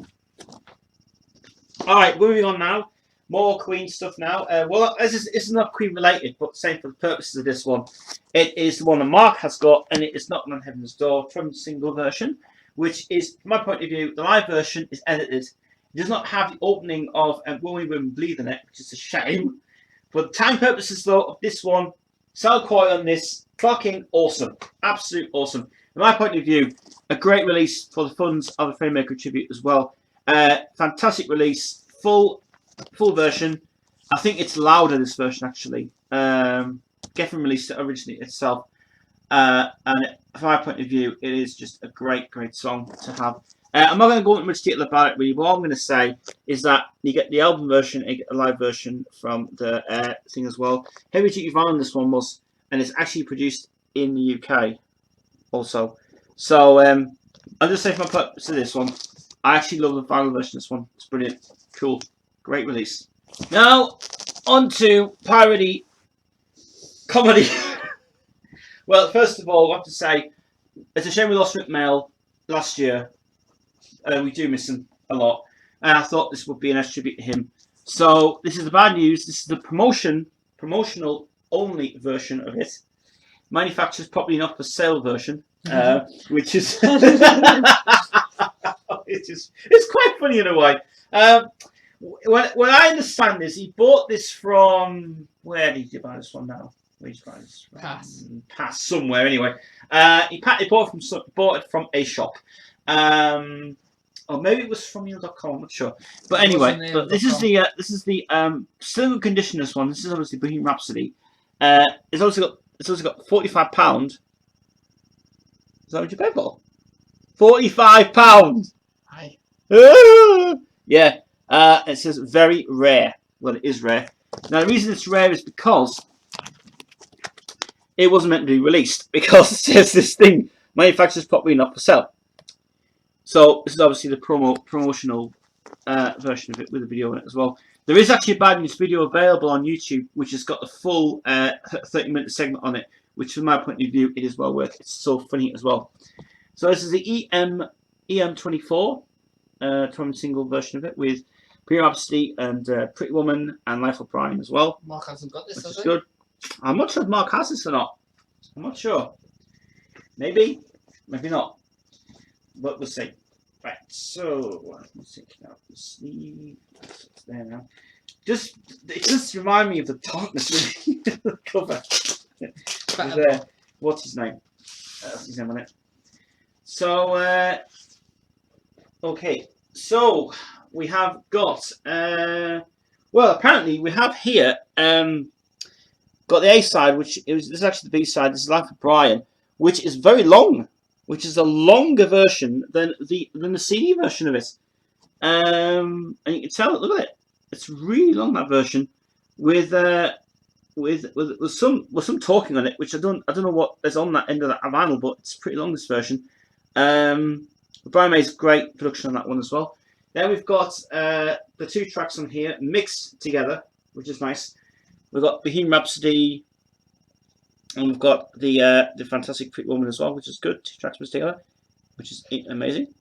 All right, moving on now. More Queen stuff now. Well, this is not Queen related, but same for the purposes of this one. It is the one that Mark has got, and it is Knocking on Heaven's Door from the single version, which is, from my point of view, the live version is edited. It does not have the opening of When We Women Bleed in it, which is a shame. For the time purposes, though, of this one, sound quality on this, fucking awesome. Absolute awesome. From my point of view, a great release for the funds of the Framemaker tribute as well. Fantastic release, full version. I think it's louder, this version, actually. Geffen released it originally itself. And from my point of view, it is just a great song to have. I'm not going to go into much detail about it, really, but all I'm going to say is that you get the album version and you get a live version from the thing as well. Heavy Duty Vinyl this one was, and it's actually produced in the UK also. So I'll just say for my purpose of this one, I actually love the vinyl version of this one. It's brilliant. Cool. Great release. Now, on to parody comedy. Well, first of all, I have to say, it's a shame we lost Rick Mail last year. We do miss him a lot. And I thought this would be a nice tribute to him. So, this is the bad news. This is the promotional only version of it. Manufactured probably not for sale version. Which is... it's quite funny in a way. What I understand is he bought this from... Where did he buy this one now? Where did he buy this from? Pass somewhere anyway. He bought it from a shop. Or maybe it was from you.com, I'm not sure. But anyway, this is the still in good condition. This one. This is obviously Bohemian Rhapsody. It's also got £45. Is that what you paid for? £45. Hi. Yeah. It says very rare. Well, it is rare. Now the reason it's rare is because it wasn't meant to be released. Because it says this thing manufacturers probably not for sale. So this is obviously the promotional version of it with a video on it as well. There is actually a bad news video available on YouTube, which has got the full 30-minute segment on it, which from my point of view, it is well worth it. It's so funny as well. So this is the EM24 single version of it with Bohemian Rhapsody and Pretty Woman and Life of Brian as well. Mark hasn't got this, which is good. I'm not sure if Mark has this or not. I'm not sure. Maybe, maybe not. but we'll see. Right, so let's take out the sleeve. It's there now. It just reminds me of the darkness of the cover. What's his name? That's his name on it. So, okay. So we have got. Well, apparently we have here got the A side, which this is actually the B side. This is Life of Brian, which is very long, which is a longer version than the CD version of it. And you can tell. Look at it; it's really long, that version, with some talking on it, which I don't know what is on that end of that vinyl, but it's pretty long, this version. Brian May's great production on that one as well. Then we've got the two tracks on here mixed together, which is nice. We've got Bohemian Rhapsody, and we've got the Fantastic Pretty Woman as well, which is good. Two tracks mixed together, which is amazing.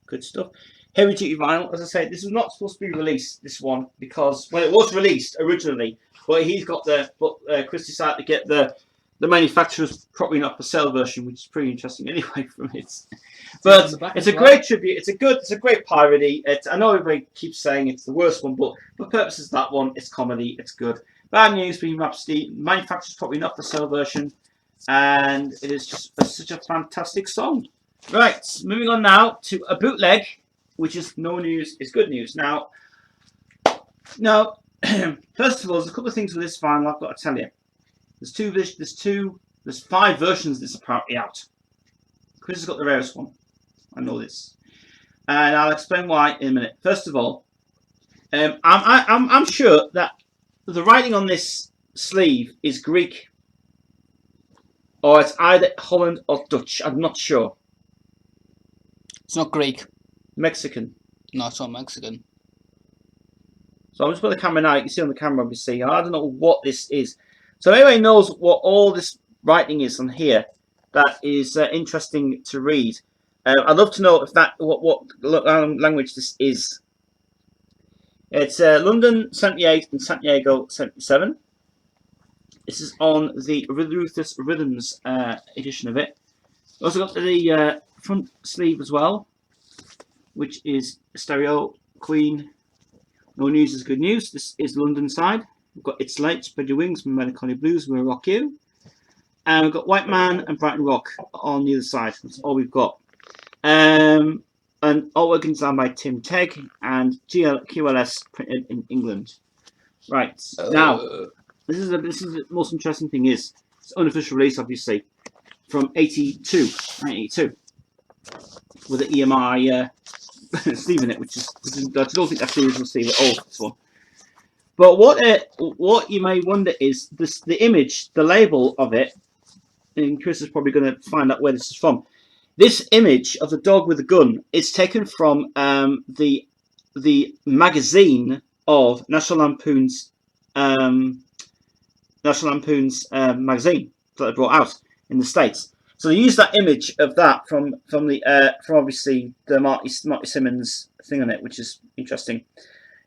Good stuff. Heavy duty vinyl. As I say, this was not supposed to be released, this one, because it was released originally, but Kris decided to get the manufacturer's probably not for sale version, which is pretty interesting anyway from it. But it's a great tribute. It's a great parody. I know everybody keeps saying it's the worst one, but for purposes of that one, it's comedy. It's good. Bad news, Bohemian Rhapsody. Manufacturer's probably not for sale version, and it is just such a fantastic song. Right, moving on now to a bootleg, which is no news is good news. Now, first of all, there's a couple of things with this vinyl I've got to tell you. There's 5 versions of this apparently out. Kris has got the rarest one. I know this, and I'll explain why in a minute. First of all, I'm sure that the writing on this sleeve is Greek, or it's either Holland or Dutch. I'm not sure. It's not Greek. Mexican. No, it's not Mexican. So I'm just putting the camera now. You can see on the camera, obviously. I don't know what this is. So anybody knows what all this writing is on here that is interesting to read. I'd love to know if what language this is. It's London 78 and Santiago 77. This is on the Ruthless Rhythms edition of it. Also got the front sleeve as well, which is stereo, Queen. No news is good news. This is the London side. We've got It's Late, Spread Your Wings, Melancholy Blues, We'll Rock You. And we've got White Man and Brighton Rock on the other side. That's all we've got. And artwork designed by Tim Tegg and QLS printed in England. Right, now, this is the most interesting thing is, it's unofficial release, obviously, from 1982, with an EMI sleeve in it, which is I don't think that's the original sleeve at all, this one. But what you may wonder is the image, the label of it, and Kris is probably going to find out where this is from. This image of the dog with the gun is taken from the magazine of National Lampoon's magazine that they brought out in the States. So they used that image of that from obviously the Marty Simmons thing on it, which is interesting.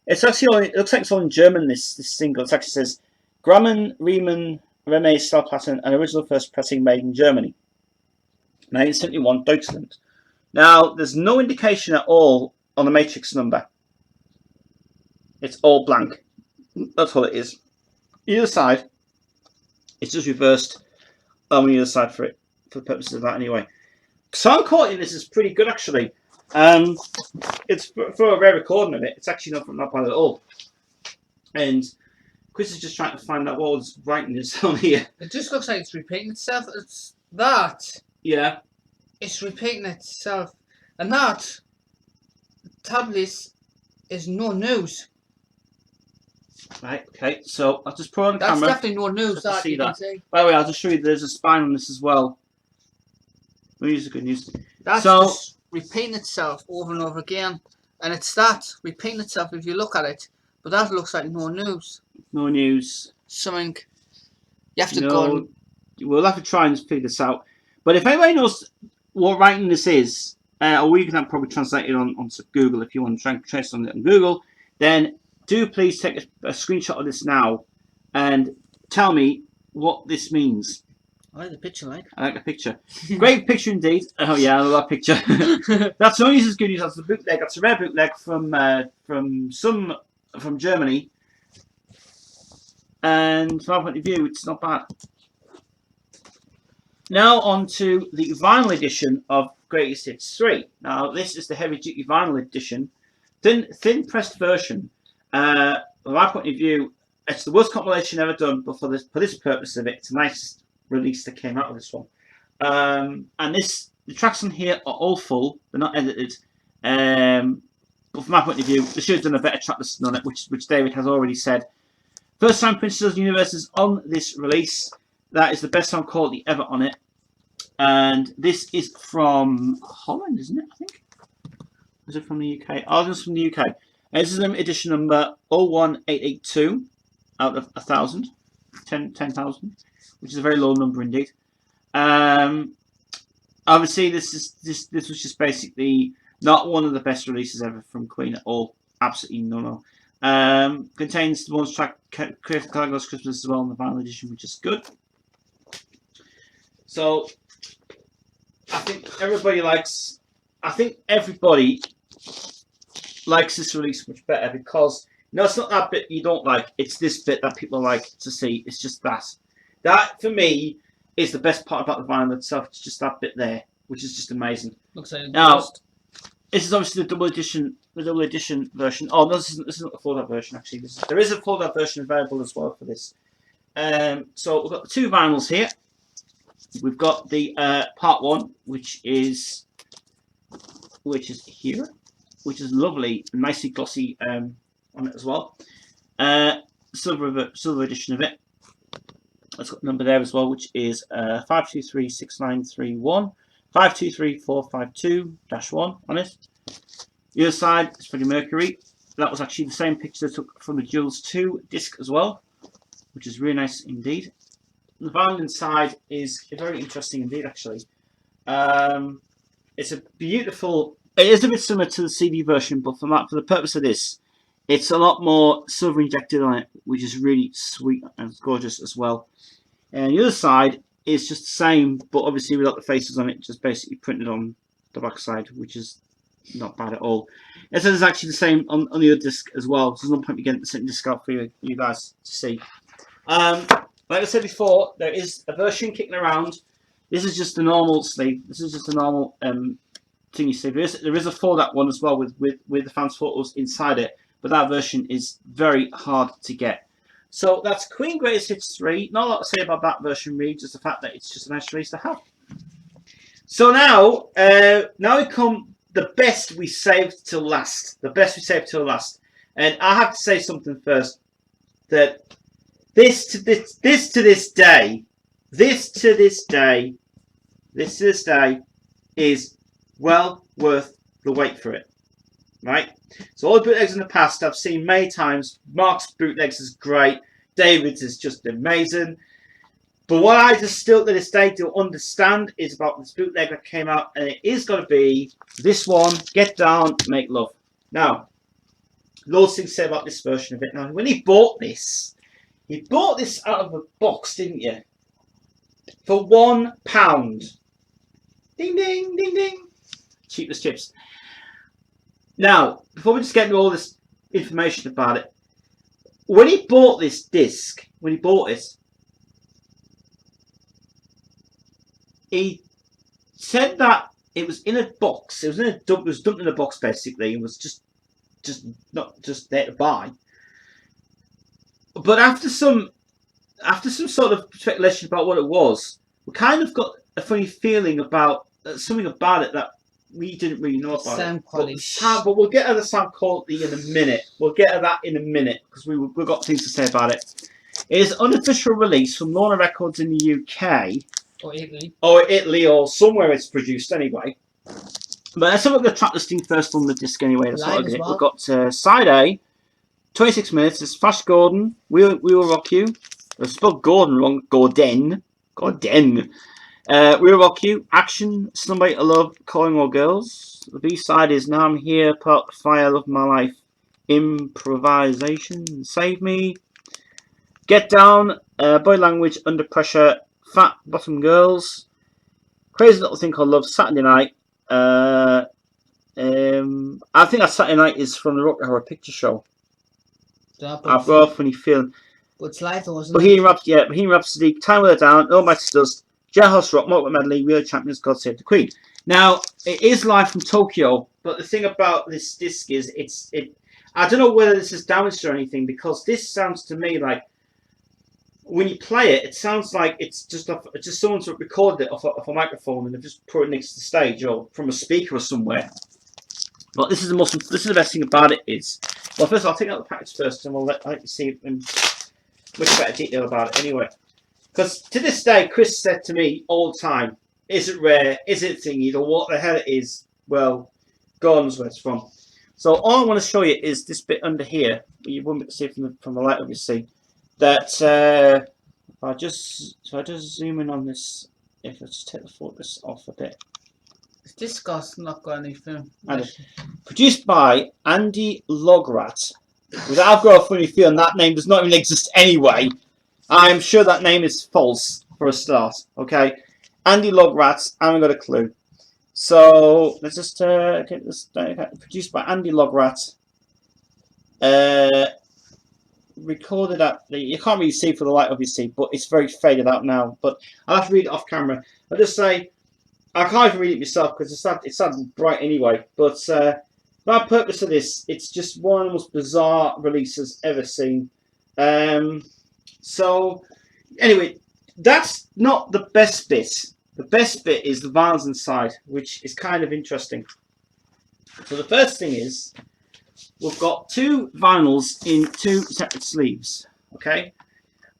It's actually it looks like it's all in German. This single, it actually says Grumman, Riemann, Reme, Stahlplatten, an original first pressing made in Germany, 1971, Deutschland. Now there's no indication at all on the matrix number. It's all blank. That's all it is. Either side, it's just reversed on the other side for the purposes of that anyway. Sound quality in this is pretty good actually. It's for a rare recording of it. It's actually not bad at all. And Kris is just trying to find out what was writing is on here. It just looks like it's repeating itself. It's that. Yeah. It's repeating itself, and that tablet is no news. Right. Okay. So I'll just put on the That's camera. That's definitely no news. That See you that. Can see. By the way, I'll just show you. There's a spine on this as well. News is good news. That's so, just repeating itself over and over again, and it's that repeating itself if you look at it. But that looks like no news. No news. Something you have to go. And... We'll have to try and figure this out. But if anybody knows what writing this is, or we can probably translate it onto Google if you want to try and trace on it on Google, then do please take a screenshot of this now and tell me what this means. I like the picture, like. I like the picture. Great picture indeed. Oh yeah, I love that picture. That's only as good news as the bootleg. That's a rare bootleg from Germany. And from my point of view, it's not bad. Now on to the vinyl edition of Greatest Hits 3. Now this is the heavy duty vinyl edition. Thin pressed version. From my point of view, it's the worst compilation ever done, but for this purpose of it, it's a nice release that came out of this one. And the tracks on here are all full; they're not edited. But from my point of view, they should have done a better track listing on it, which David has already said. First time Princess of the Universe is on this release. That is the best sound quality ever on it. And this is from Holland, isn't it? I think. Is it from the UK? Oh, this is from the UK. This is edition number 01882 out of 1,000. 10,000, which is a very low number indeed. Obviously, this was just basically not one of the best releases ever from Queen at all. Absolutely no. Contains the bonus track Caligula's Christmas as well in the vinyl edition, which is good. So I think everybody likes this release much better because it's not that bit you don't like, it's this bit that people like to see. It's just that for me is the best part about the vinyl itself. It's just that bit there, which is just amazing. Looks like now this is obviously the double edition version. Oh no, this isn't the fold out version actually. There is a fold out version available as well for this. So we've got the two vinyls here. We've got the part 1, which is here, which is lovely, nicely glossy on it as well. Silver edition of it. It's got the number there as well, which is 5236931 523452-1 on it. The other side is Freddie Mercury. That was actually the same picture I took from the Jules 2 disc as well, which is really nice indeed. The vinyl inside is very interesting indeed, actually. It's a beautiful. It is a bit similar to the CD version, but for the purpose of this, it's a lot more silver injected on it, which is really sweet and gorgeous as well. And the other side is just the same, but obviously without the faces on it, just basically printed on the back side, which is not bad at all. It says it's actually the same on the other disc as well, so there's no point in getting the same disc out for you guys to see. Like I said before, there is a version kicking around. This is just a normal sleeve. This is just a normal thingy sleeve. There is a fold-out one as well with the fans' photos inside it, but that version is very hard to get. So that's Queen Greatest Hits 3. Not a lot to say about that version, really, just the fact that it's just a nice release to have. So now we come the best we saved till last. The best we saved till last. And I have to say something first. That this to this day is well worth the wait for it. Right? So all the bootlegs in the past I've seen many times. Mark's bootlegs is great. David's is just amazing. But what I just still to this day don't understand is about this bootleg that came out, and it is going to be this one, Get Down, Make Love. Now, loads things to say about this version of it. Now, when he bought this out of a box, didn't you? For £1. Ding, ding, ding, ding. Cheap as chips. Now, before we just get into all this information about it, when he bought this disc, he said that it was in a box. It was dumped in a box basically, and was just not just there to buy. But after some sort of speculation about what it was, we kind of got a funny feeling about something about it that we didn't really know about. Sound quality. But we'll get to the sound quality in a minute. We'll get to that in a minute because we've got things to say about it. It is an unofficial release from Lorna Records in the UK. Or Italy, or somewhere it's produced anyway. But let's have a look at the track listing first on the disc anyway. That's what I did. We've got side A, 26 minutes. It's Flash Gordon, We Will Rock You. I spelled Gordon wrong. Gordon. We Will Rock You. Action, Somebody to Love, Calling All Girls. The B side is Now I'm Here, Part Fire, Love My Life, Improvisation, Save Me. Get Down, Body Language, Under Pressure, Fat Bottom Girls, Crazy Little Thing Called Love, Saturday Night. I think that Saturday Night is from the Rock Horror Picture Show. I've got a funny feeling. But it's live, though, isn't Bohemian Rhapsody, Time Will Let Down, Almighty Dust, Jailhouse Rock, Motorway Medley, Real Champions, God Save the Queen. Now, it is live from Tokyo, but the thing about this disc is I don't know whether this is damaged or anything, because this sounds to me like when you play it, it sounds like it's just someone's recorded it off a microphone and they've just put it next to the stage or from a speaker or somewhere. But this is the best thing about it is, well, first I'll take out the package first, and I'll let you see in much better detail about it anyway. Because to this day, Chris said to me all the time, "Is it rare? Is it thingy? Or what the hell it is?" Well, God knows where it's from. So all I want to show you is this bit under here. You won't be able to see it from the light, obviously. That if I just zoom in on this, if I just take the focus off a bit. This disc's not got anything. Produced by Andy Lograt. I've got a funny feeling that name does not even exist anyway. I'm sure that name is false for a start. Okay, Andy Lograt. I haven't got a clue. So let's just get this. Produced by Andy Lograt. Recorded at you can't really see for the light, obviously, but it's very faded out now. But I'll have to read it off camera. I'll just say I can't even read it myself because it's sad bright anyway. But the purpose of this, it's just one of the most bizarre releases ever seen. So anyway, that's not the best bit. The best bit is the vinyls inside, which is kind of interesting. So the first thing is we've got two vinyls in two separate sleeves. Okay,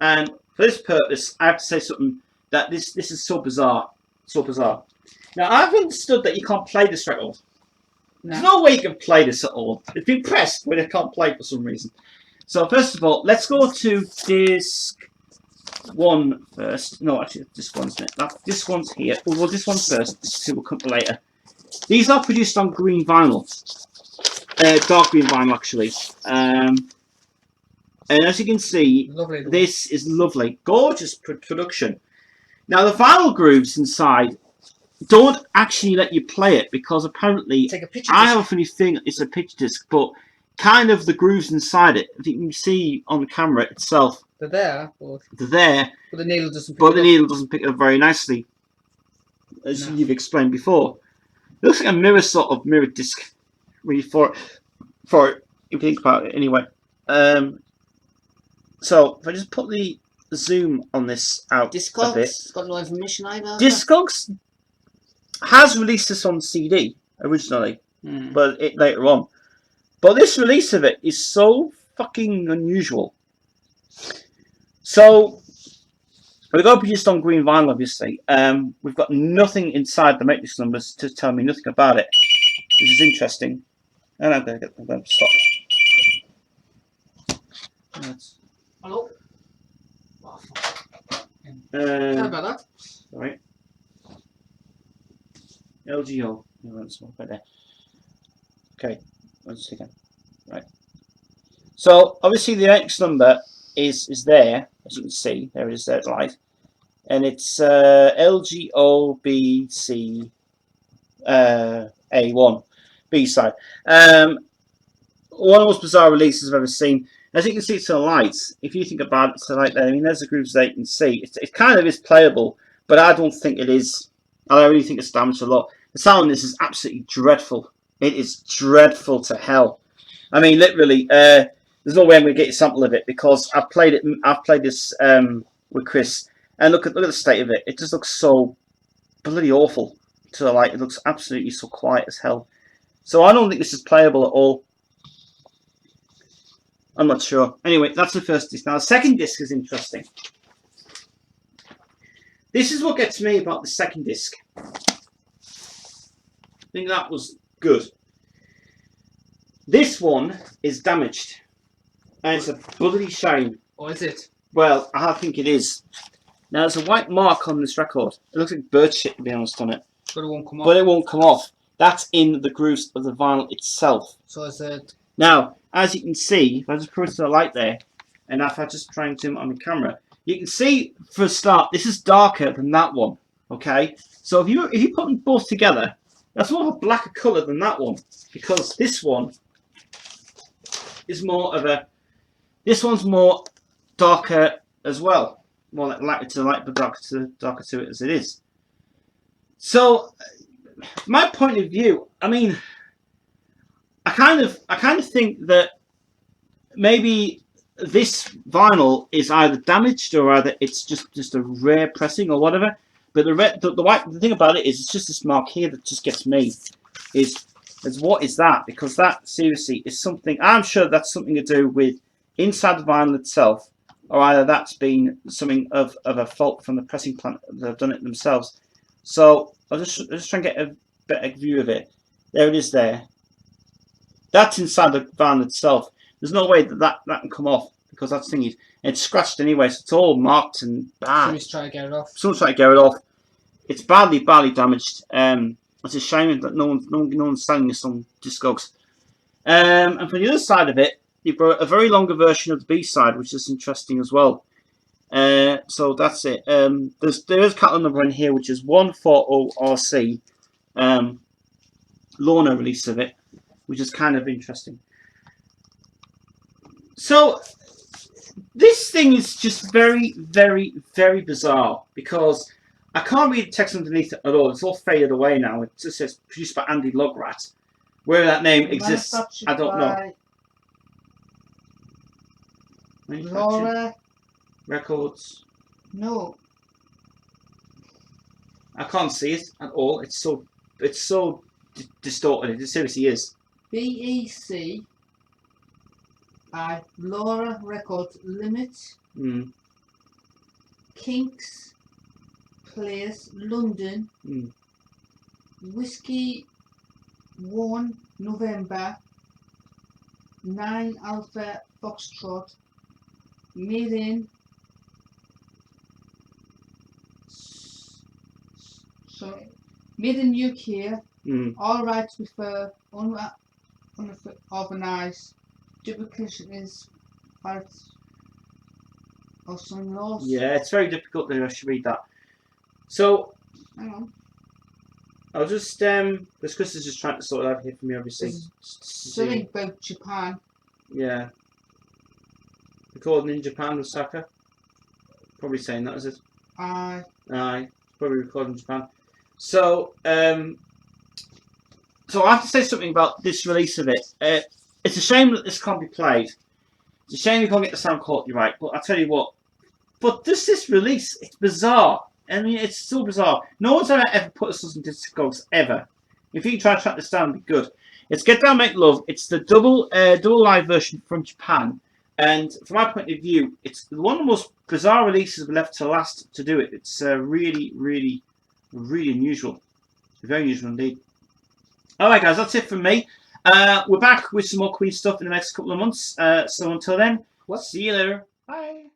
and for this purpose, I have to say something that this is so bizarre, so bizarre. Now I've understood that you can't play this record. No. There's no way you can play this at all. It's been pressed, but it can't play for some reason. So first of all, let's go to disc 1 first. No, actually, this one's it. This one's here. Well, this one first. This will come later. These are produced on green vinyl, dark green vinyl actually. And as you can see, this is lovely, gorgeous production. Now the vinyl grooves inside don't actually let you play it because apparently I have a funny thing. It's a picture disc, but kind of the grooves inside it, you can see on the camera itself. They're there. They're there. But the needle doesn't. Pick it up very nicely, as you've explained before. It looks like a mirror disc, really for if you think about it anyway. So if I just put the zoom on this out Discogs, a bit. it's got no information either. Discogs has released this on CD originally, but later on. But this release of it is so fucking unusual. So we've got produced on green vinyl, obviously. We've got nothing inside the matrix numbers to tell me nothing about it, which is interesting. And I'm going to stop. Hello. Sorry about that. Sorry. LGO. Right there. Okay. Once again. Right. So obviously the X number is there, as you can see. There it is there live. And it's LGOBC A1 B side. One of the most bizarre releases I've ever seen. As you can see to the lights, if you think about it, so like there, I mean, there's the grooves that you can see. It kind of is playable, but I don't think it is. I really think it's damaged a lot. The sound on this is absolutely dreadful. It is dreadful to hell. I mean, literally, there's no way I'm going to get a sample of it because I've played it. I've played this with Chris, and look at the state of it. It just looks so bloody awful to the light. It looks absolutely so quiet as hell. So I don't think this is playable at all. I'm not sure. Anyway, that's the first disc. Now, the second disc is interesting. This is what gets me about the second disc. I think that was good. This one is damaged. And it's a bloody shame. Or is it? Well, I think it is. Now, there's a white mark on this record. It looks like bird shit, to be honest, on it. But it won't come off. But it won't come off. That's in the grooves of the vinyl itself. So is it... Now, as you can see, if I just put it to the light there, and if I just try and zoom on the camera, You can see for a start, this is darker than that one. Okay, so if you put them both together, that's more of a blacker colour than that one, because this one is more of a. This one's more darker as well, more lighter to light, but darker to it as it is. So, my point of view, I mean, I kind of think that maybe this vinyl is either damaged or either it's just a rare pressing or whatever. But the thing about it is it's just this mark here that just gets me. Is what is that? Because that seriously is something. I'm sure that's something to do with inside the vinyl itself, or either that's been something of a fault from the pressing plant that have done it themselves. So I'll just try and get a better view of it. There it is. There. That's inside the vinyl itself. There's no way that can come off because that thing it's scratched anyway, so it's all marked and bad. Someone's trying to get it off. Someone's trying to get it off. It's badly damaged. It's a shame that no one's selling this on Discogs. And for the other side of it, you've got a very longer version of the B side, which is interesting as well. So that's it. There is a catalog number in here, which is 140RC. Lorna release of it, which is kind of interesting. So this thing is just very, very, very bizarre because I can't read the text underneath it at all. It's all faded away now. It just says produced by Andy Lograt. Where that name exists, I don't know. Laura Records. No. I can't see it at all. It's so distorted. It seriously is. BEC by Laura Records Limit. Kinks Place London. Whiskey 1 November 9 Alpha Foxtrot. Made in UK. All rights refer unorganized. Duplication is parts or some loss. Yeah, it's very difficult to actually read that. So Hang on. I'll just because Kris is just trying to sort it out here for me, obviously. Something about Japan. Yeah. Recording in Japan, Osaka. Probably saying that, is it? Aye. Aye. Probably recording in Japan. So so I have to say something about this release of it. It's a shame that this can't be played. It's a shame you can't get the sound quality right. But I tell you what. But this release, it's bizarre. I mean, it's so bizarre. No one's ever put this on Discogs ever. If you can try to track this down, it'd be good. It's Get Down, Make Love. It's the double live version from Japan. And from my point of view, it's one of the most bizarre releases we left to last to do it. It's really, really, really unusual. Very unusual indeed. Alright guys, that's it from me. We're back with some more Queen stuff in the next couple of months. So until then, see you later. Bye.